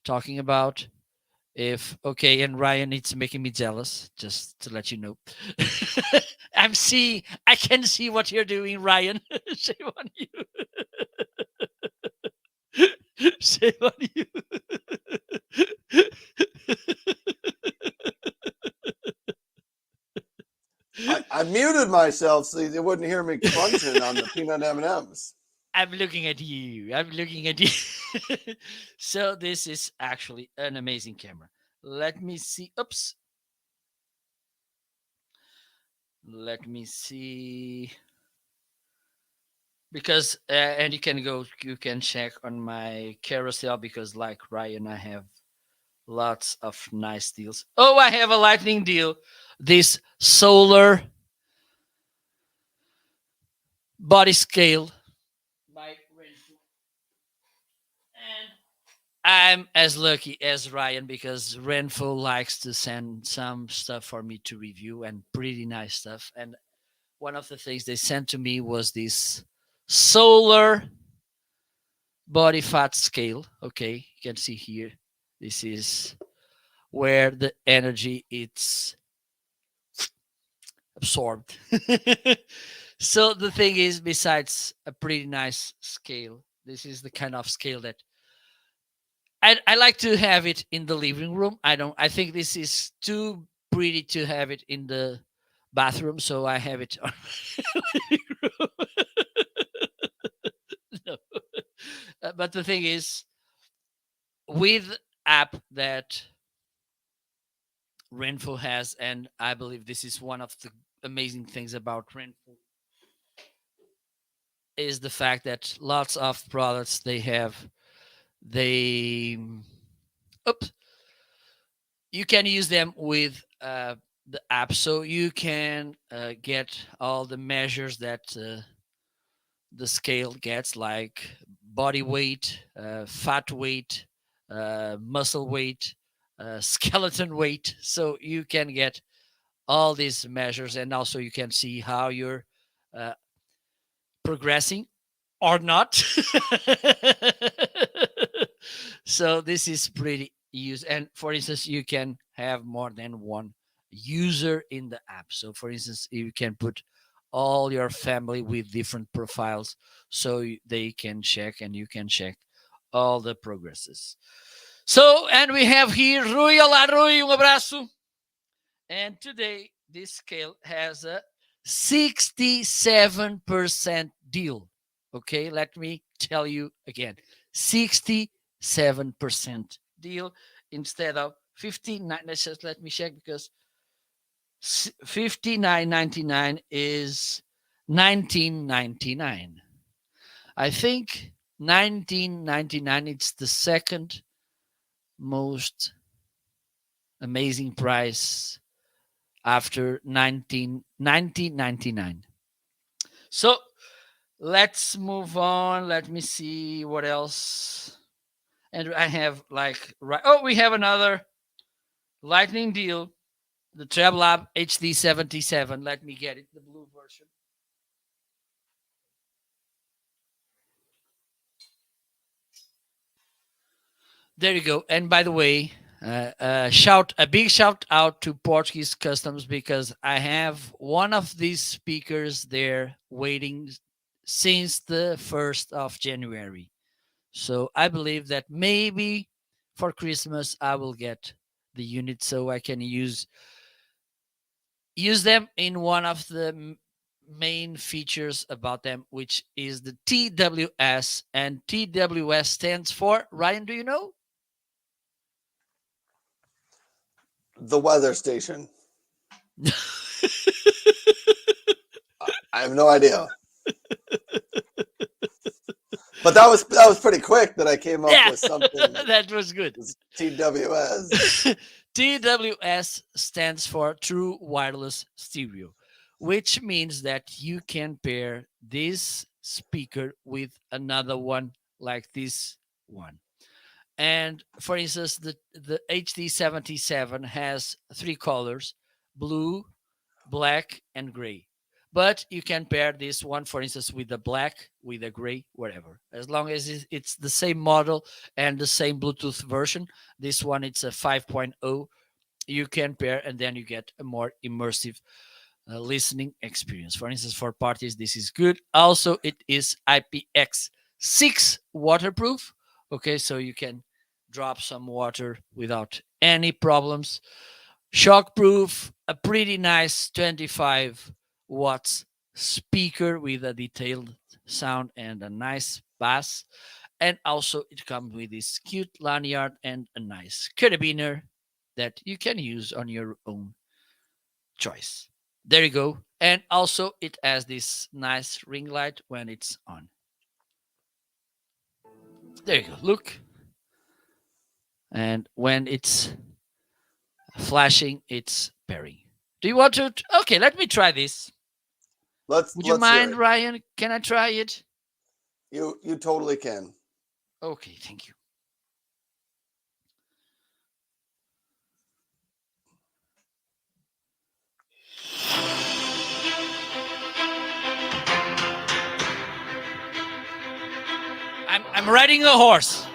talking about. If okay, and Ryan, it's making me jealous, just to let you know. I can see what you're doing, Ryan. Shame on you. Shame on you. I muted myself so they wouldn't hear me crunching on the peanut M&Ms. I'm looking at you. I'm looking at you. So this is actually an amazing camera. Let me see. Oops. Let me see. Because and you can check on my carousel, because like Ryan, I have lots of nice deals. Oh, I have a lightning deal. This solar body scale by Renfrew. And I'm as lucky as Ryan, because Renfo likes to send some stuff for me to review, and pretty nice stuff. And one of the things they sent to me was this solar body fat scale. Okay, you can see here. This is where the energy it's absorbed. So the thing is, besides a pretty nice scale, this is the kind of scale that I like to have it in the living room. I think this is too pretty to have it in the bathroom, so I have it on my living room. No. But the thing is, with app that Renfo has, and I believe this is one of the amazing things about Renfo, is the fact that lots of products they have, they oops, you can use them with the app, so you can get all the measures that the scale gets, like body weight, fat weight, muscle weight, skeleton weight. So you can get all these measures, and also you can see how you're uh, progressing or not. So this is pretty use. And for instance, you can have more than one user in the app. So for instance, you can put all your family with different profiles, so they can check and you can check all the progresses. So, and we have here Rui. Olá, Rui, abraço. And today, this scale has a 67% deal. Okay, let me tell you again, 67% deal instead of 59. Let's just let me check, because 59.99 is 19.99. I think 19.99 it's the second most amazing price after 1999. So let's move on. Let me see what else. And I have like right. Oh, we have another lightning deal. The TrabLab HD 77. Let me get it. The blue version. There you go. And by the way, a big shout out to Portuguese Customs because I have one of these speakers there waiting since the 1st of January. So I believe that maybe for Christmas I will get the unit so I can use them in one of the main features about them, which is the TWS. And TWS stands for, Ryan, do you know? The weather station. I have no idea. But that was pretty quick that I came up Yeah, with something that that was good. was TWS. TWS stands for True Wireless Stereo, which means that you can pair this speaker with another one like this one. And for instance, the HD77 has three colors: blue, black, and gray. But you can pair this one, for instance, with the black, with the gray, whatever. As long as it's the same model and the same Bluetooth version. This one, it's a 5.0. You can pair, and then you get a more immersive listening experience. For instance, for parties, this is good. Also, it is IPX6 waterproof. Okay, so you can drop some water without any problems. Shockproof, a pretty nice 25 watts speaker with a detailed sound and a nice bass. And also, it comes with this cute lanyard and a nice carabiner that you can use on your own choice. There you go. And also, it has this nice ring light when it's on. There you go. Look. And when it's flashing, it's pairing. Do you want to? Okay, let me try this. Would you Let's hear mind, it. Ryan? Can I try it? You totally can. Okay, thank you. I'm riding a horse.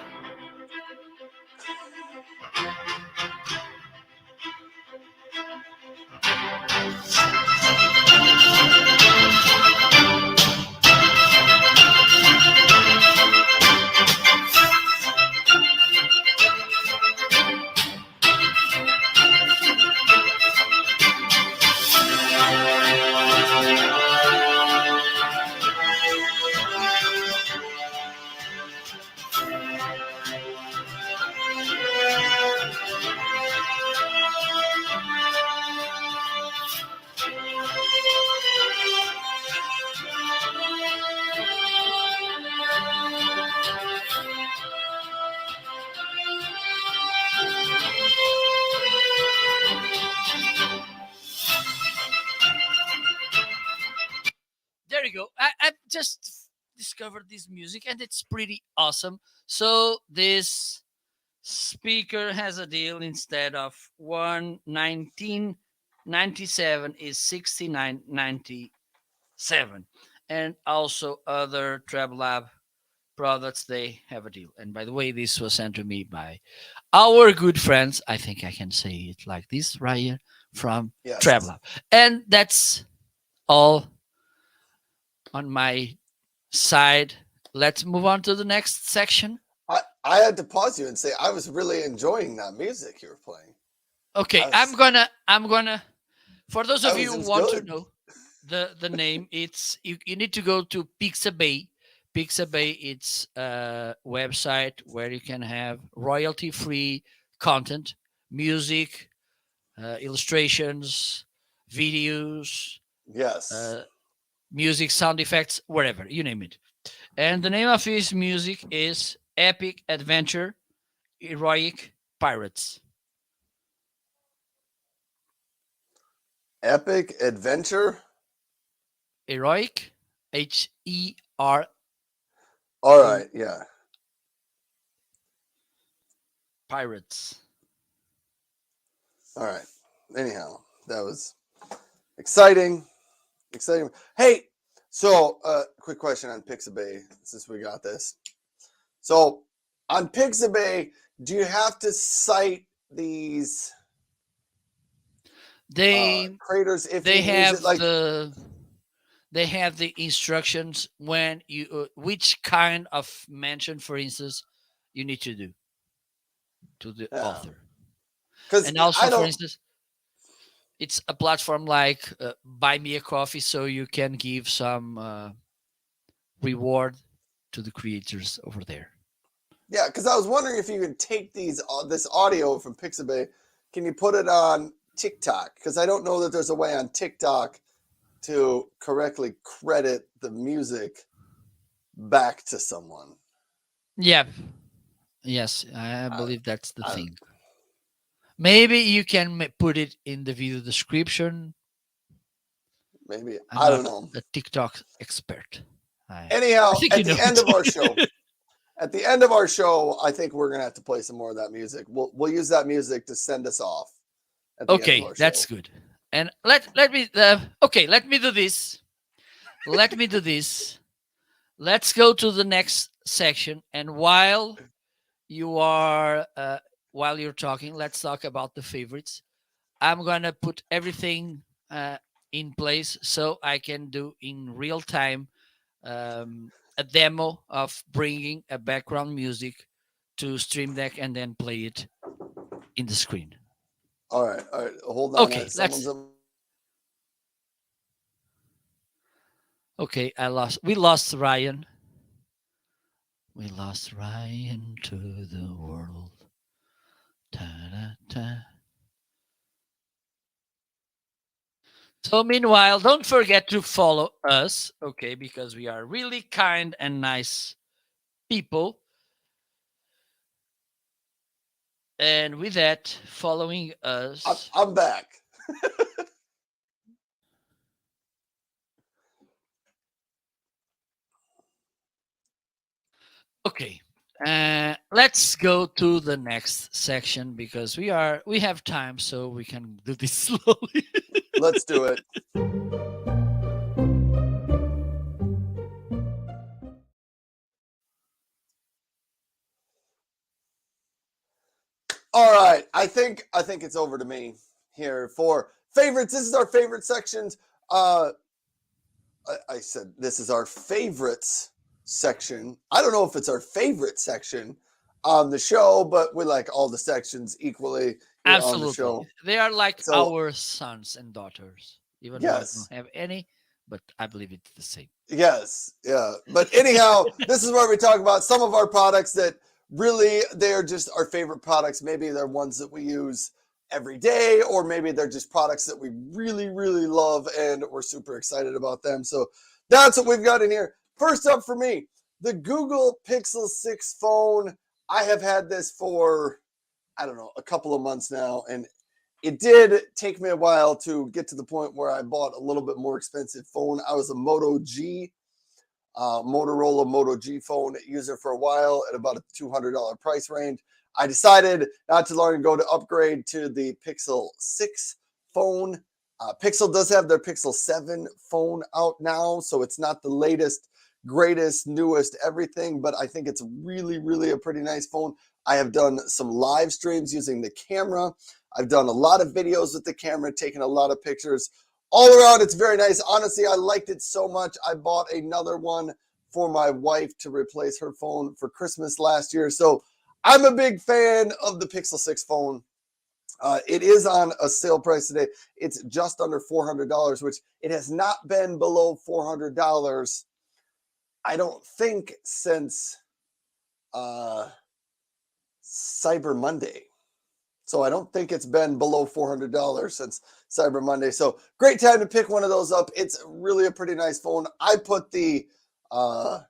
There you go. I just discovered this music and it's pretty awesome. So this speaker has a deal instead of 119.97 is 69.97, and also other Trablab products they have a deal. And by the way, this was sent to me by our good friends. I think I can say it like this, Ryan, from Yes. Trablab. And that's all on my side. Let's move on to the next section. I had to pause you and say I was really enjoying that music you were playing. Okay, I I'm was gonna I'm gonna for those that of you was who it's want to good. know the name, it's you need to go to Pixabay. Pixabay, it's a website where you can have royalty free content, music, illustrations, videos, Yes. uh, music, sound effects, whatever, you name it. And the name of his music is Epic Adventure Heroic Pirates. Epic adventure. Heroic, Heroic All right. Yeah. Pirates. All right. Anyhow, that was exciting. Exciting. Hey, so quick question on Pixabay since we got this. So on Pixabay, do you have to cite these They creators if you they use it? have Like, the instructions when you which kind of mention, for instance, you need to do to the yeah, author. because And also, I for don't. instance, it's a platform like buy me a coffee, so you can give some reward to the creators over there. Yeah, because I was wondering if you could take this audio from Pixabay, can you put it on TikTok? Because I don't know that there's a way on TikTok to correctly credit the music back to someone. Yeah. Yes, I I, believe that's the I, thing. Maybe you can put it in the video description. maybe I'm I don't not know. a TikTok expert. I Anyhow, think you know it. at the end of our show, I think we're gonna have to play some more of that music. We'll use that music to send us off at the end of Okay, our that's show. good. And let me okay, let me do this. Let me do this. Let's go to the next section. And you are while you're talking, let's talk about the favorites. I'm gonna put everything in place so I can do in real time a demo of bringing a background music to Stream Deck and then play it in the screen. All right. Hold on. Okay, Someone's let's. at my Okay, I lost. We lost Ryan. We lost Ryan to the world. Ta-da-ta. So meanwhile, don't forget to follow us, okay? Because we are really kind and nice people. And with that, following us. I'm back. Okay. Let's go to the next section because we have time, so we can do this slowly. Let's do it. All right. I think it's over to me here for favorites. This is our favorite sections. Uh I said this is our favorites section. I don't know if it's our favorite section on the show, but we like all the sections equally here on the Absolutely. show. They are like So our sons and daughters, even though I don't yes, have any, but I believe it's the same. yes, yeah. But anyhow, this is where we talk about some of our products that really they're just our favorite products. Maybe they're ones that we use every day, or maybe they're just products that we really, really love and we're super excited about them. So that's what we've got in here. First up for me, the Google Pixel 6 phone. I have had this for, I don't know, a couple of months now, and it did take me a while to get to the point where I bought a little bit more expensive phone. I was a Motorola Moto G phone user for a while at about a $200 price range. I decided not too long ago to upgrade to the Pixel 6 phone. Pixel does have their Pixel 7 phone out now, so it's not the latest, greatest, newest everything, but I think it's really, really a pretty nice phone. I have done some live streams using the camera. I've done a lot of videos with the camera, taken a lot of pictures. All around, it's very nice. Honestly, I liked it so much. I bought another one for my wife to replace her phone for Christmas last year. So I'm a big fan of the Pixel 6 phone. It is on a sale price today. It's just under $400, which it has not been below $400, I don't think, since uh, Cyber Monday. So I don't think it's been below $400 since Cyber Monday. So great time to pick one of those up. It's really a pretty nice phone. I put the uh,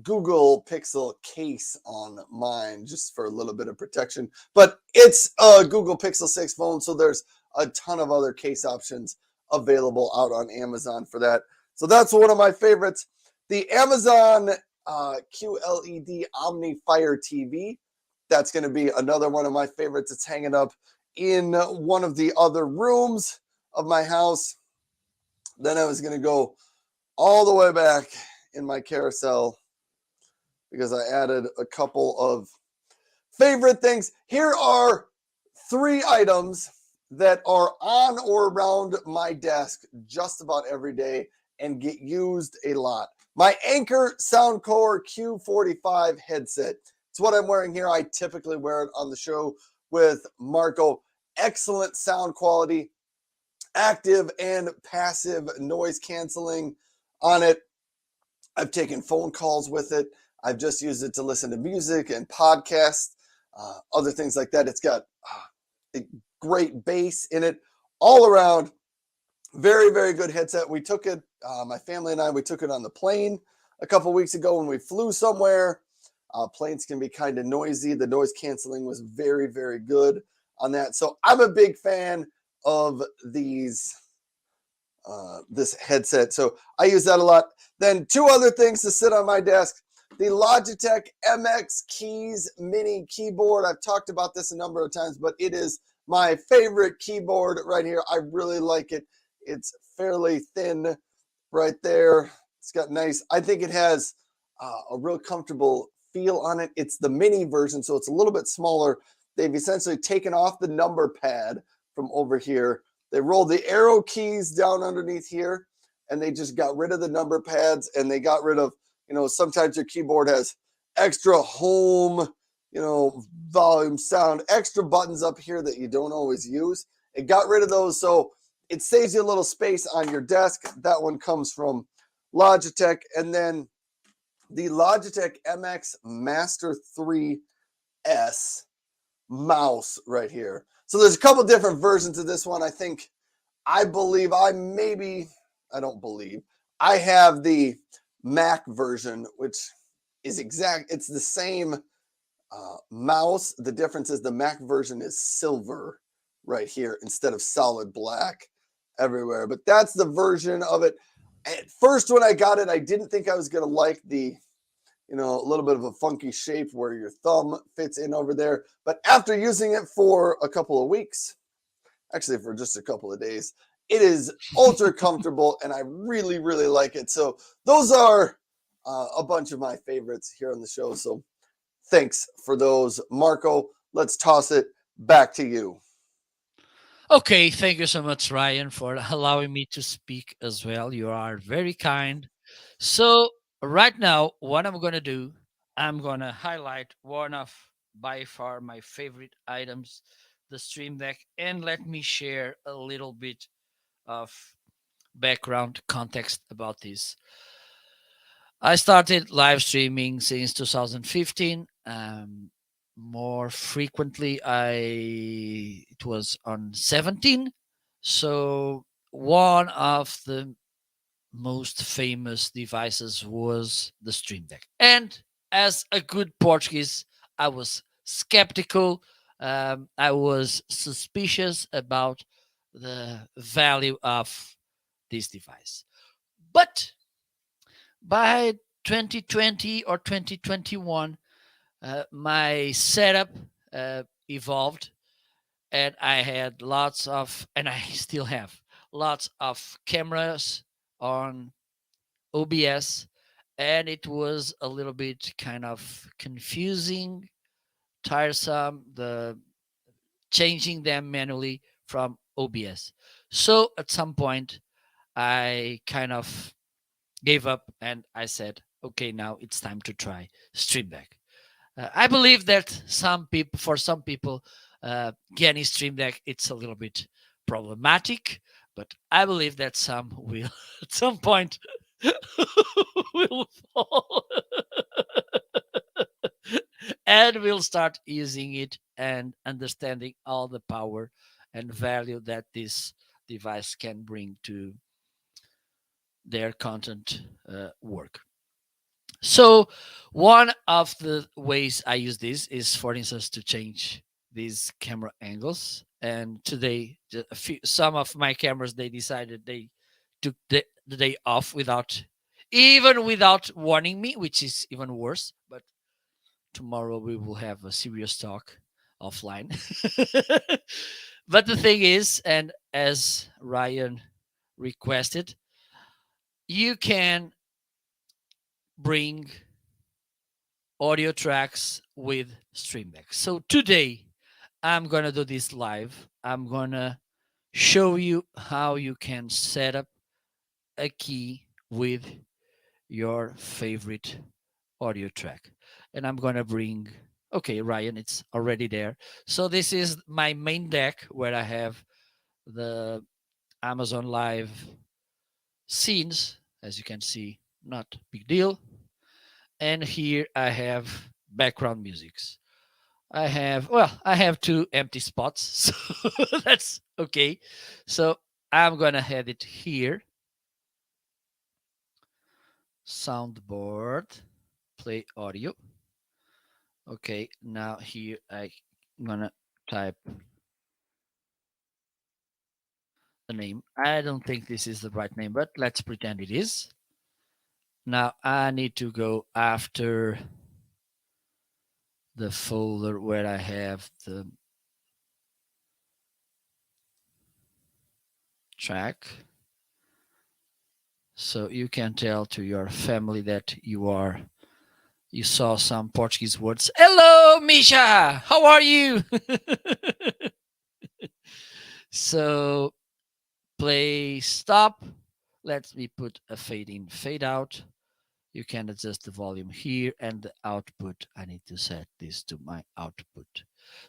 Google Pixel case on mine just for a little bit of protection. But it's a Google Pixel 6 phone, so there's a ton of other case options available out on Amazon for that. So that's one of my favorites. The Amazon QLED Omni Fire TV. That's going to be another one of my favorites. It's hanging up in one of the other rooms of my house. Then I was going to go all the way back in my carousel because I added a couple of favorite things. Here are three items that are on or around my desk just about every day and get used a lot. My Anchor Soundcore Q45 headset. It's what I'm wearing here. I typically wear it on the show with Marco. Excellent sound quality, active and passive noise canceling on it. I've taken phone calls with it. I've just used it to listen to music and podcasts, other things like that. It's got a great bass in it. All around, very, very good headset. We took it, my family and I, we took it on the plane a couple weeks ago when we flew somewhere. Planes can be kind of noisy. The noise canceling was very, very good on that. So I'm a big fan of this headset. So I use that a lot. Then two other things to sit on my desk. The Logitech MX Keys Mini Keyboard. I've talked about this a number of times, but it is my favorite keyboard right here. I really like it. It's fairly thin right there. It's got nice, I think it has a real comfortable feel on it. It's the mini version, so it's a little bit smaller. They've essentially taken off the number pad from over here. They rolled the arrow keys down underneath here, and they just got rid of the number pads, and they got rid of, sometimes your keyboard has extra home, volume, sound, extra buttons up here that you don't always use. It got rid of those, so it saves you a little space on your desk. That one comes from Logitech. And then the Logitech MX Master 3S mouse right here. So there's a couple different versions of this one. I have the Mac version, which is it's the same mouse. The difference is the Mac version is silver right here instead of solid black everywhere. But that's the version of it. At first, when I got it, I didn't think I was going to like the, a little bit of a funky shape where your thumb fits in over there. But after using it for a couple of weeks, actually for just a couple of days, it is ultra comfortable and I really, really like it. So those are a bunch of my favorites here on the show. So thanks for those, Marco. Let's toss it back to you. Okay, thank you so much, Ryan, for allowing me to speak as well. You are very kind. So, right now, what I'm going to do, I'm going to highlight one of by far my favorite items, the Stream Deck, and let me share a little bit of background context about this. I started live streaming since 2015. More frequently, it was on 17. So one of the most famous devices was the Stream Deck. And as a good Portuguese, I was skeptical. I was suspicious about the value of this device. But by 2020 or 2021, my setup evolved, and I had and I still have lots of cameras on OBS, and it was a little bit kind of confusing, tiresome, the changing them manually from OBS. So at some point, I kind of gave up and I said, okay, now it's time to try Stream Deck. I believe that for some people, getting Stream Deck, it's a little bit problematic, but I believe that some will at some point will fall and will start using it and understanding all the power and value that this device can bring to their content work. So one of the ways I use this is, for instance, to change these camera angles. And today, some of my cameras, they decided they took the day off without warning me, which is even worse. But tomorrow we will have a serious talk offline. But the thing is, and as Ryan requested, you can bring audio tracks with Stream Deck. So today I'm gonna do this live. I'm gonna show you how you can set up a key with your favorite audio track. And I'm gonna bring, okay, Ryan, it's already there. So this is my main deck where I have the Amazon Live scenes, as you can see, not big deal. And here I have background musics. I have two empty spots, so that's okay. So I'm gonna have it here. Soundboard, play audio. Okay, now here I'm gonna type the name. I don't think this is the right name, but let's pretend it is. Now I need to go after the folder where I have the track. So you can tell to your family that you saw some Portuguese words. Hello, Misha. How are you? So play stop. Let me put a fade in, fade out. You can adjust the volume here and the output. I need to set this to my output.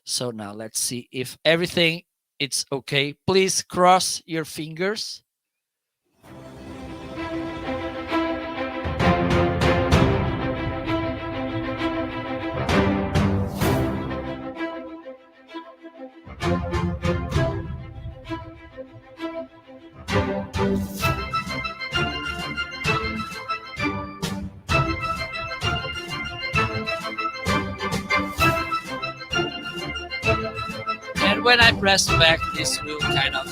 So now let's see if everything it's okay. Please cross your fingers. And when I press back, this will kind of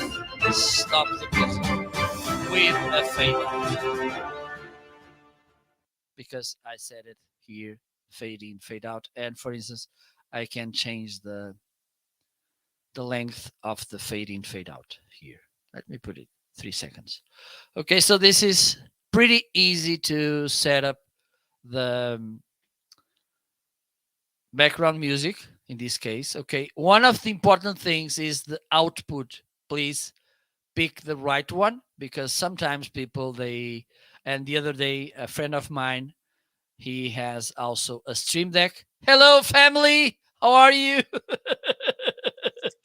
stop the music with a fade out because I set it here, fade in, fade out. And for instance, I can change the length of the fade in, fade out here. Let me put it 3 seconds. Okay, so this is pretty easy to set up the background music in this case. Okay, one of the important things is the output. Please pick the right one because sometimes people and the other day a friend of mine, he has also a stream deck. Hello family, how are you?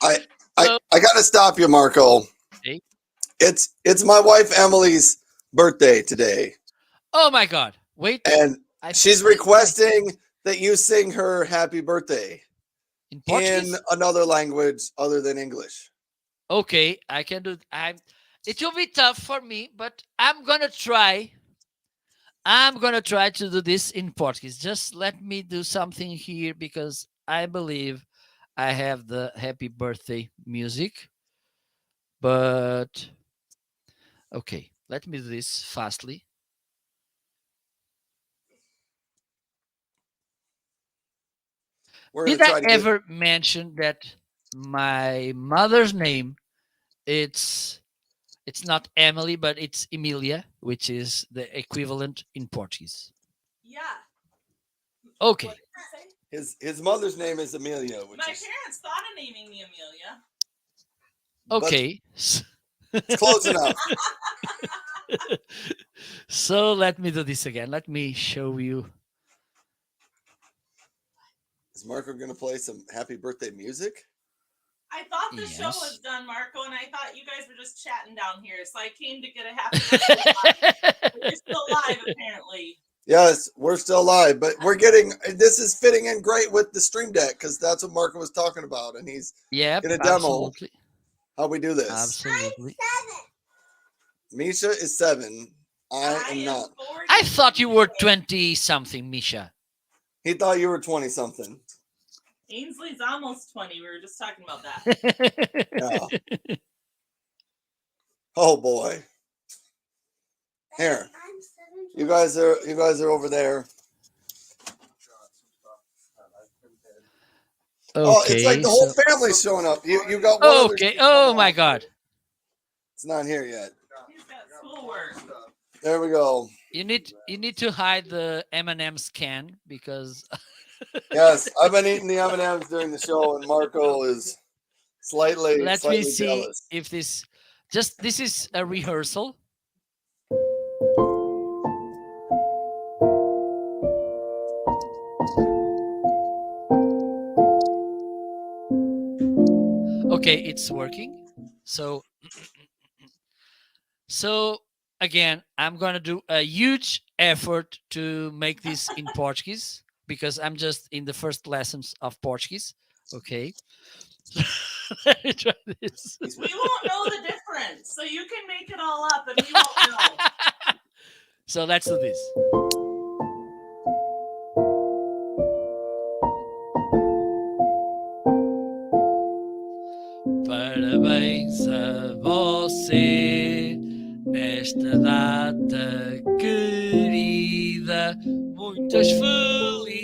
I So I gotta stop you, Marco. okay. It's my wife Emily's birthday today, Oh my god, wait, and I she's think this right requesting that you sing her happy birthday in in Portuguese. another language other than English. Okay, I can do. I'm. It will be tough for me, but I'm gonna try. I'm gonna try to do this in Portuguese. Just let me do something here because I believe I have the happy birthday music. But okay, let me do this fastly. We're gonna Did I try to get. ever mention that my mother's name it's it's not Emily, but it's Emilia, which is the equivalent in Portuguese. Yeah. Okay. His mother's name is Amelia, which My is parents thought of naming me Amelia. but Okay. it's close enough. So let me do this again. Let me show you. Is Marco gonna play some happy birthday music? I thought the show was Yes. done, Marco, and I thought you guys were just chatting down here. So I came to get a happy birthday. But you're still alive, apparently. Yes, we're still live, but we're getting this is fitting in great with the stream deck because that's what Marco was talking about, and he's Yep, gonna demo absolutely. how we do this. Absolutely. Misha is 7. I am not. I thought you were 20 something, Misha. He thought you were 20 something. Ainsley's almost 20. We were just talking about that. Yeah. Oh boy. Here. You guys are over there. Oh, it's like Okay. the whole family's showing up. You got one other. Okay. Oh my god. It's not here yet. He's got schoolwork. There we go. you need to hide the M&M's can because Yes, I've been eating the M&Ms during the show, and Marco is let me slightly see jealous. if this is a rehearsal. Okay, it's working. So so again, I'm going to do a huge effort to make this in Portuguese because I'm just in the first lessons of Portuguese. Okay. Let me try this. We won't know the difference, so you can make it all up, and we won't know. So let's do this. Parabéns a você nesta data querida. Muitas felicidades,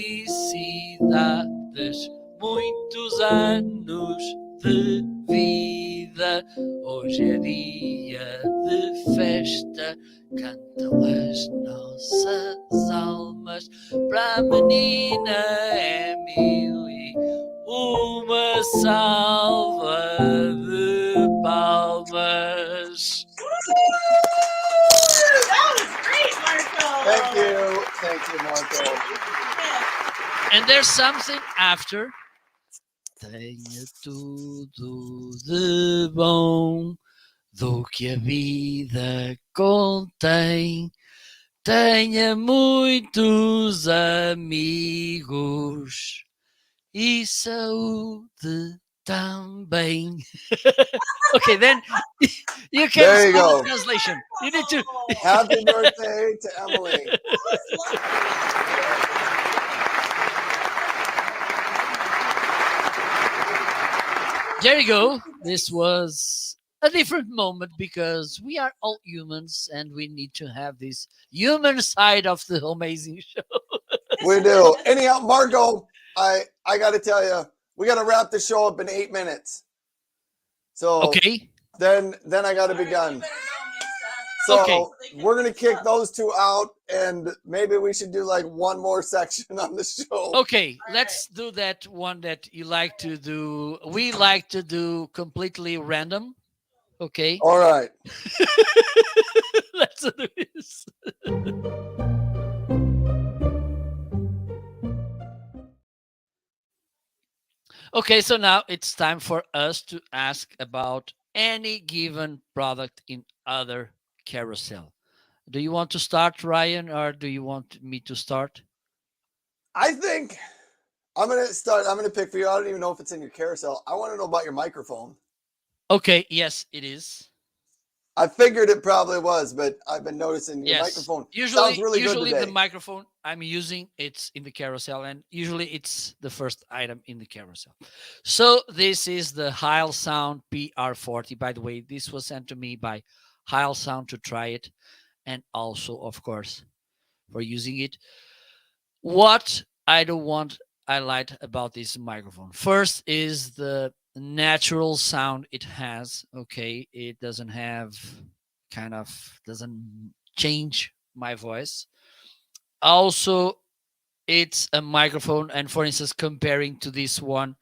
muitos anos de vida. Hoje é dia de festa, cantam as nossas almas para a menina Emily. Uma salva de palmas. That was great, Marco. Thank you, Marco. And there's something after. Tenha tudo de bom do que a vida contém. Tenha muitos amigos e saúde também. Okay, then you can There see you the go. translation. You need to. Happy birthday to Emily. That was There you go. This was a different moment because we are all humans and we need to have this human side of the Homeazin show. We do. Anyhow, Marco, I got to tell you, we got to wrap the show up in 8 minutes. So Okay. then I got to be done. So Okay. we're gonna kick those two out, and maybe we should do like one more section on the show. Okay, let's do that one that you like to do. We like to do completely random. Okay. All right. Let's do this. Okay, so now it's time for us to ask about any given product in other carousel. Do you want to start, Ryan, or do you want me to start? I think I'm gonna start. I'm gonna pick for you. I don't even know if it's in your carousel. I want to know about your microphone. Okay, yes, it is. I figured it probably was, but I've been noticing your Yes. microphone Usually, sounds really good usually today. the microphone I'm using it's in the carousel, and usually it's the first item in the carousel. So this is the Heil Sound PR40. By the way, this was sent to me by Heil Sound to try it, and also, of course, for using it. What I don't want I like about this microphone. First is the natural sound it has. Okay, it doesn't have doesn't change my voice. Also, it's a microphone, and for instance, comparing to this one,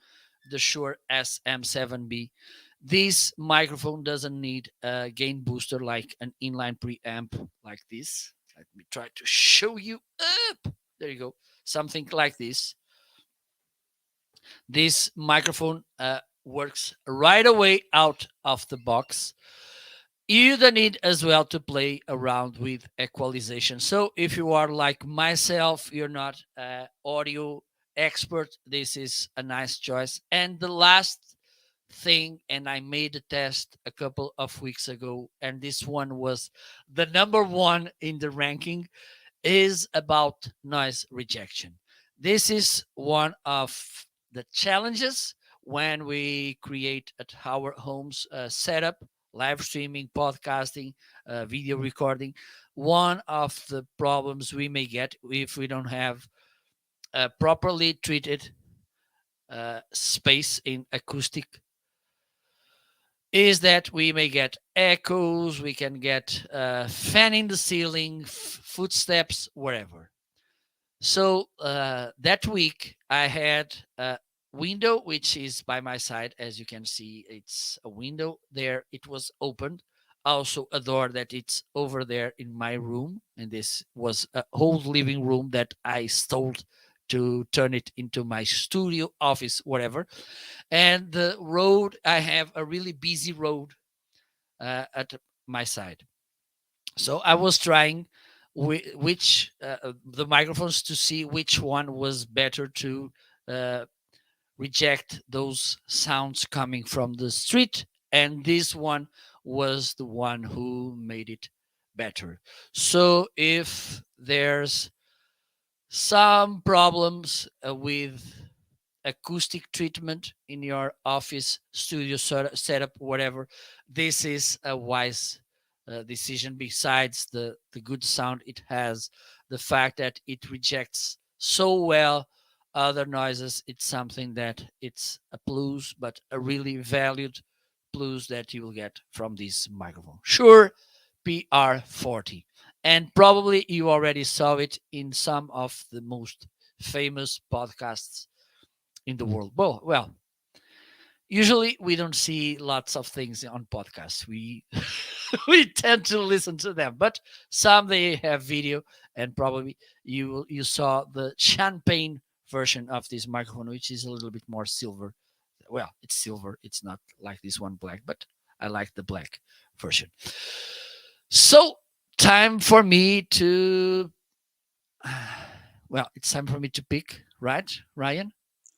the Shure SM7B, this microphone doesn't need a gain booster like an inline preamp like this. Let me try to show you up. There you go. Something like this. This microphone works right away out of the box. You don't need as well to play around with equalization. So if you are like myself, you're not an audio expert, this is a nice choice. And the last thing, and I made a test a couple of weeks ago, and this one was the number one in the ranking, is about noise rejection. This is one of the challenges when we create at our homes setup, live streaming, podcasting, video recording. One of the problems we may get if we don't have a properly treated space in acoustic is that we may get echoes, we can get fan in the ceiling, footsteps, wherever. So that week I had a window which is by my side. As you can see, it's a window there. It was opened. Also a door that it's over there in my room. And this was a whole living room that I stole to turn it into my studio, office, whatever. And the road, I have a really busy road at my side. So I was trying which the microphones to see which one was better to uh, reject those sounds coming from the street, and this one was the one who made it better. So if there's some problems with acoustic treatment in your office, studio setup, whatever, this is a wise decision. Besides the good sound it has, the fact that it rejects so well other noises, it's something that it's a plus, but a really valued plus that you will get from this microphone. Sure, PR40. And probably you already saw it in some of the most famous podcasts in the world. Well, usually we don't see lots of things on podcasts. We we tend to listen to them, but some they have video, and probably you saw the champagne version of this microphone, which is a little bit more silver. Well, it's silver. It's not like this one black, but I like the black version. So time for me to well, it's time for me to pick, right, Ryan?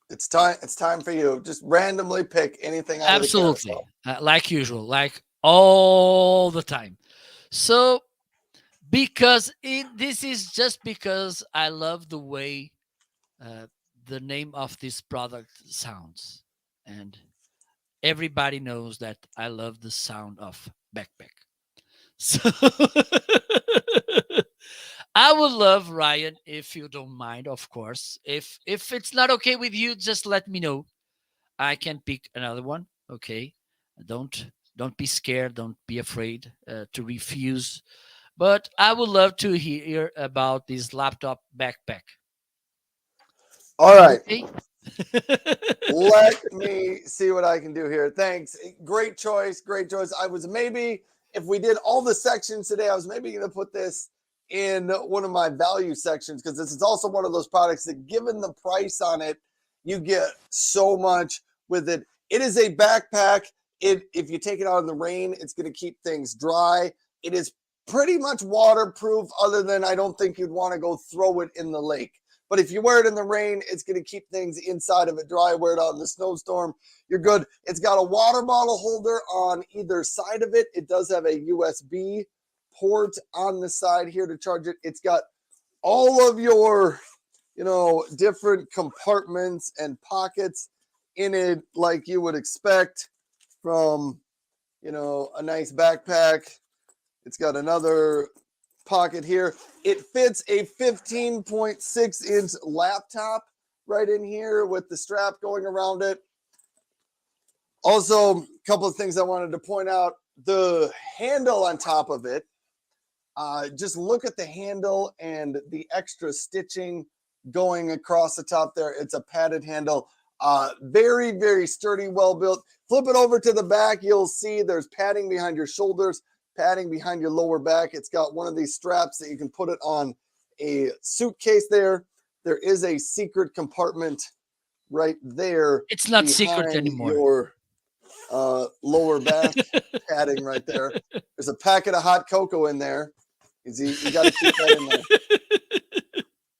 It's time. It's time for you. Just randomly pick anything out of the Absolutely. carousel. Like usual, like all the time. So, this is just because I love the way uh, the name of this product sounds. And everybody knows that I love the sound of backpack. So, I would love, Ryan, if you don't mind, of course. If it's not okay with you, just let me know. I can pick another one. Okay, don't be scared. Don't be afraid to refuse. But I would love to hear about this laptop backpack. All Is it right. okay? Let me see what I can do here. Thanks. Great choice. Great choice. I was maybe, if we did all the sections today, I was maybe going to put this in one of my value sections because this is also one of those products that, given the price on it, you get so much with it. It is a backpack. If you take it out in the rain, it's going to keep things dry. It is pretty much waterproof, other than I don't think you'd want to go throw it in the lake. But if you wear it in the rain, it's going to keep things inside of it dry. Wear it out in the snowstorm, you're good. It's got a water bottle holder on either side of it. It does have a USB port on the side here to charge it. It's got all of your, different compartments and pockets in it, like you would expect from, a nice backpack. It's got another pocket here. It fits a 15.6-inch laptop right in here with the strap going around it. Also, a couple of things I wanted to point out. The handle on top of it, just look at the handle and the extra stitching going across the top there. It's a padded handle. Very, very sturdy, well built. Flip it over to the back. You'll see there's padding behind your shoulders, padding behind your lower back. It's got one of these straps that you can put it on a suitcase there. There is a secret compartment right there It's not secret behind anymore. your lower back padding right there. There's a packet of hot cocoa in there. You got to keep that in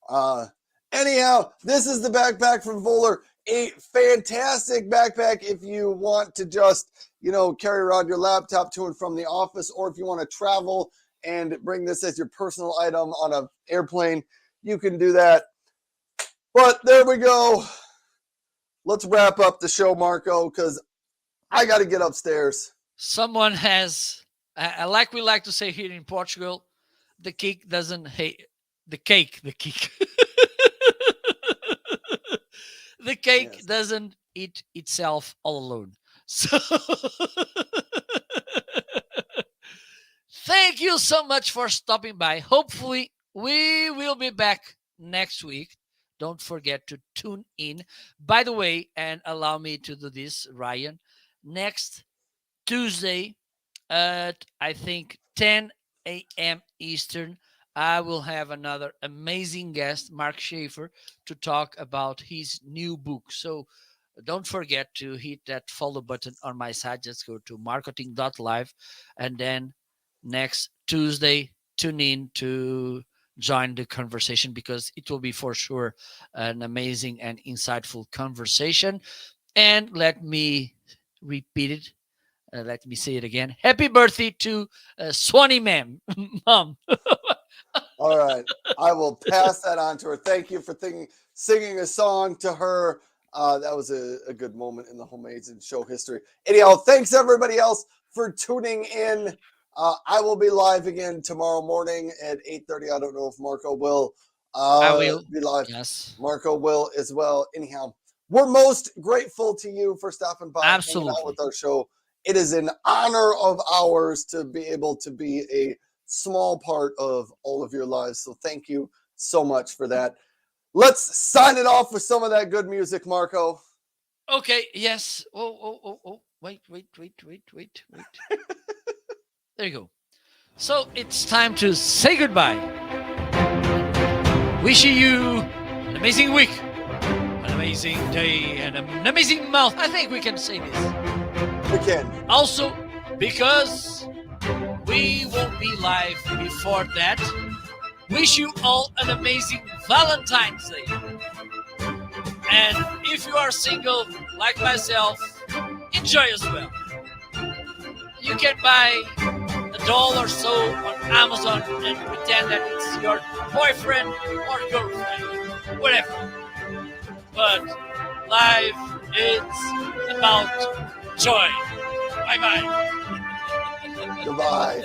there. Anyhow, this is the backpack from Voller. A fantastic backpack if you want to just, carry around your laptop to and from the office, or if you want to travel and bring this as your personal item on an airplane, you can do that. But there we go. Let's wrap up the show, Marco, because I got to get upstairs. Someone has, like we like to say here in Portugal, the cake doesn't hate the cake. The cake. The cake Yes. doesn't eat itself all alone. So thank you so much for stopping by. Hopefully, we will be back next week. Don't forget to tune in. By the way, and allow me to do this, Ryan. Next Tuesday at I think 10 a.m. Eastern, I will have another amazing guest, Mark Schaefer, to talk about his new book. So don't forget to hit that follow button on my side. Just go to marketing.live, and then next Tuesday, tune in to join the conversation because it will be for sure an amazing and insightful conversation. And let me repeat it. Let me say it again. Happy birthday to Swanee Ma'am, Mom. All right. I will pass that on to her. Thank you for singing a song to her. That was a good moment in the Homeazin show history. Anyhow, thanks everybody else for tuning in. I will be live again tomorrow morning at 8:30. I don't know if Marco will I will. be live. Yes. Marco will as well. Anyhow, we're most grateful to you for stopping by, hanging out Absolutely. with our show. It is an honor of ours to be able to be a small part of all of your lives. So thank you so much for that. Let's sign it off with some of that good music, Marco. Okay. Yes. Oh. Wait. There you go. So it's time to say goodbye. Wishing you an amazing week, an amazing day, and an amazing month. I think we can say this. We can. Also, because we won't be live before that, wish you all an amazing Valentine's Day. And if you are single, like myself, enjoy as well. You can buy a doll or so on Amazon and pretend that it's your boyfriend or girlfriend, whatever. But life is about joy. Bye bye. Goodbye.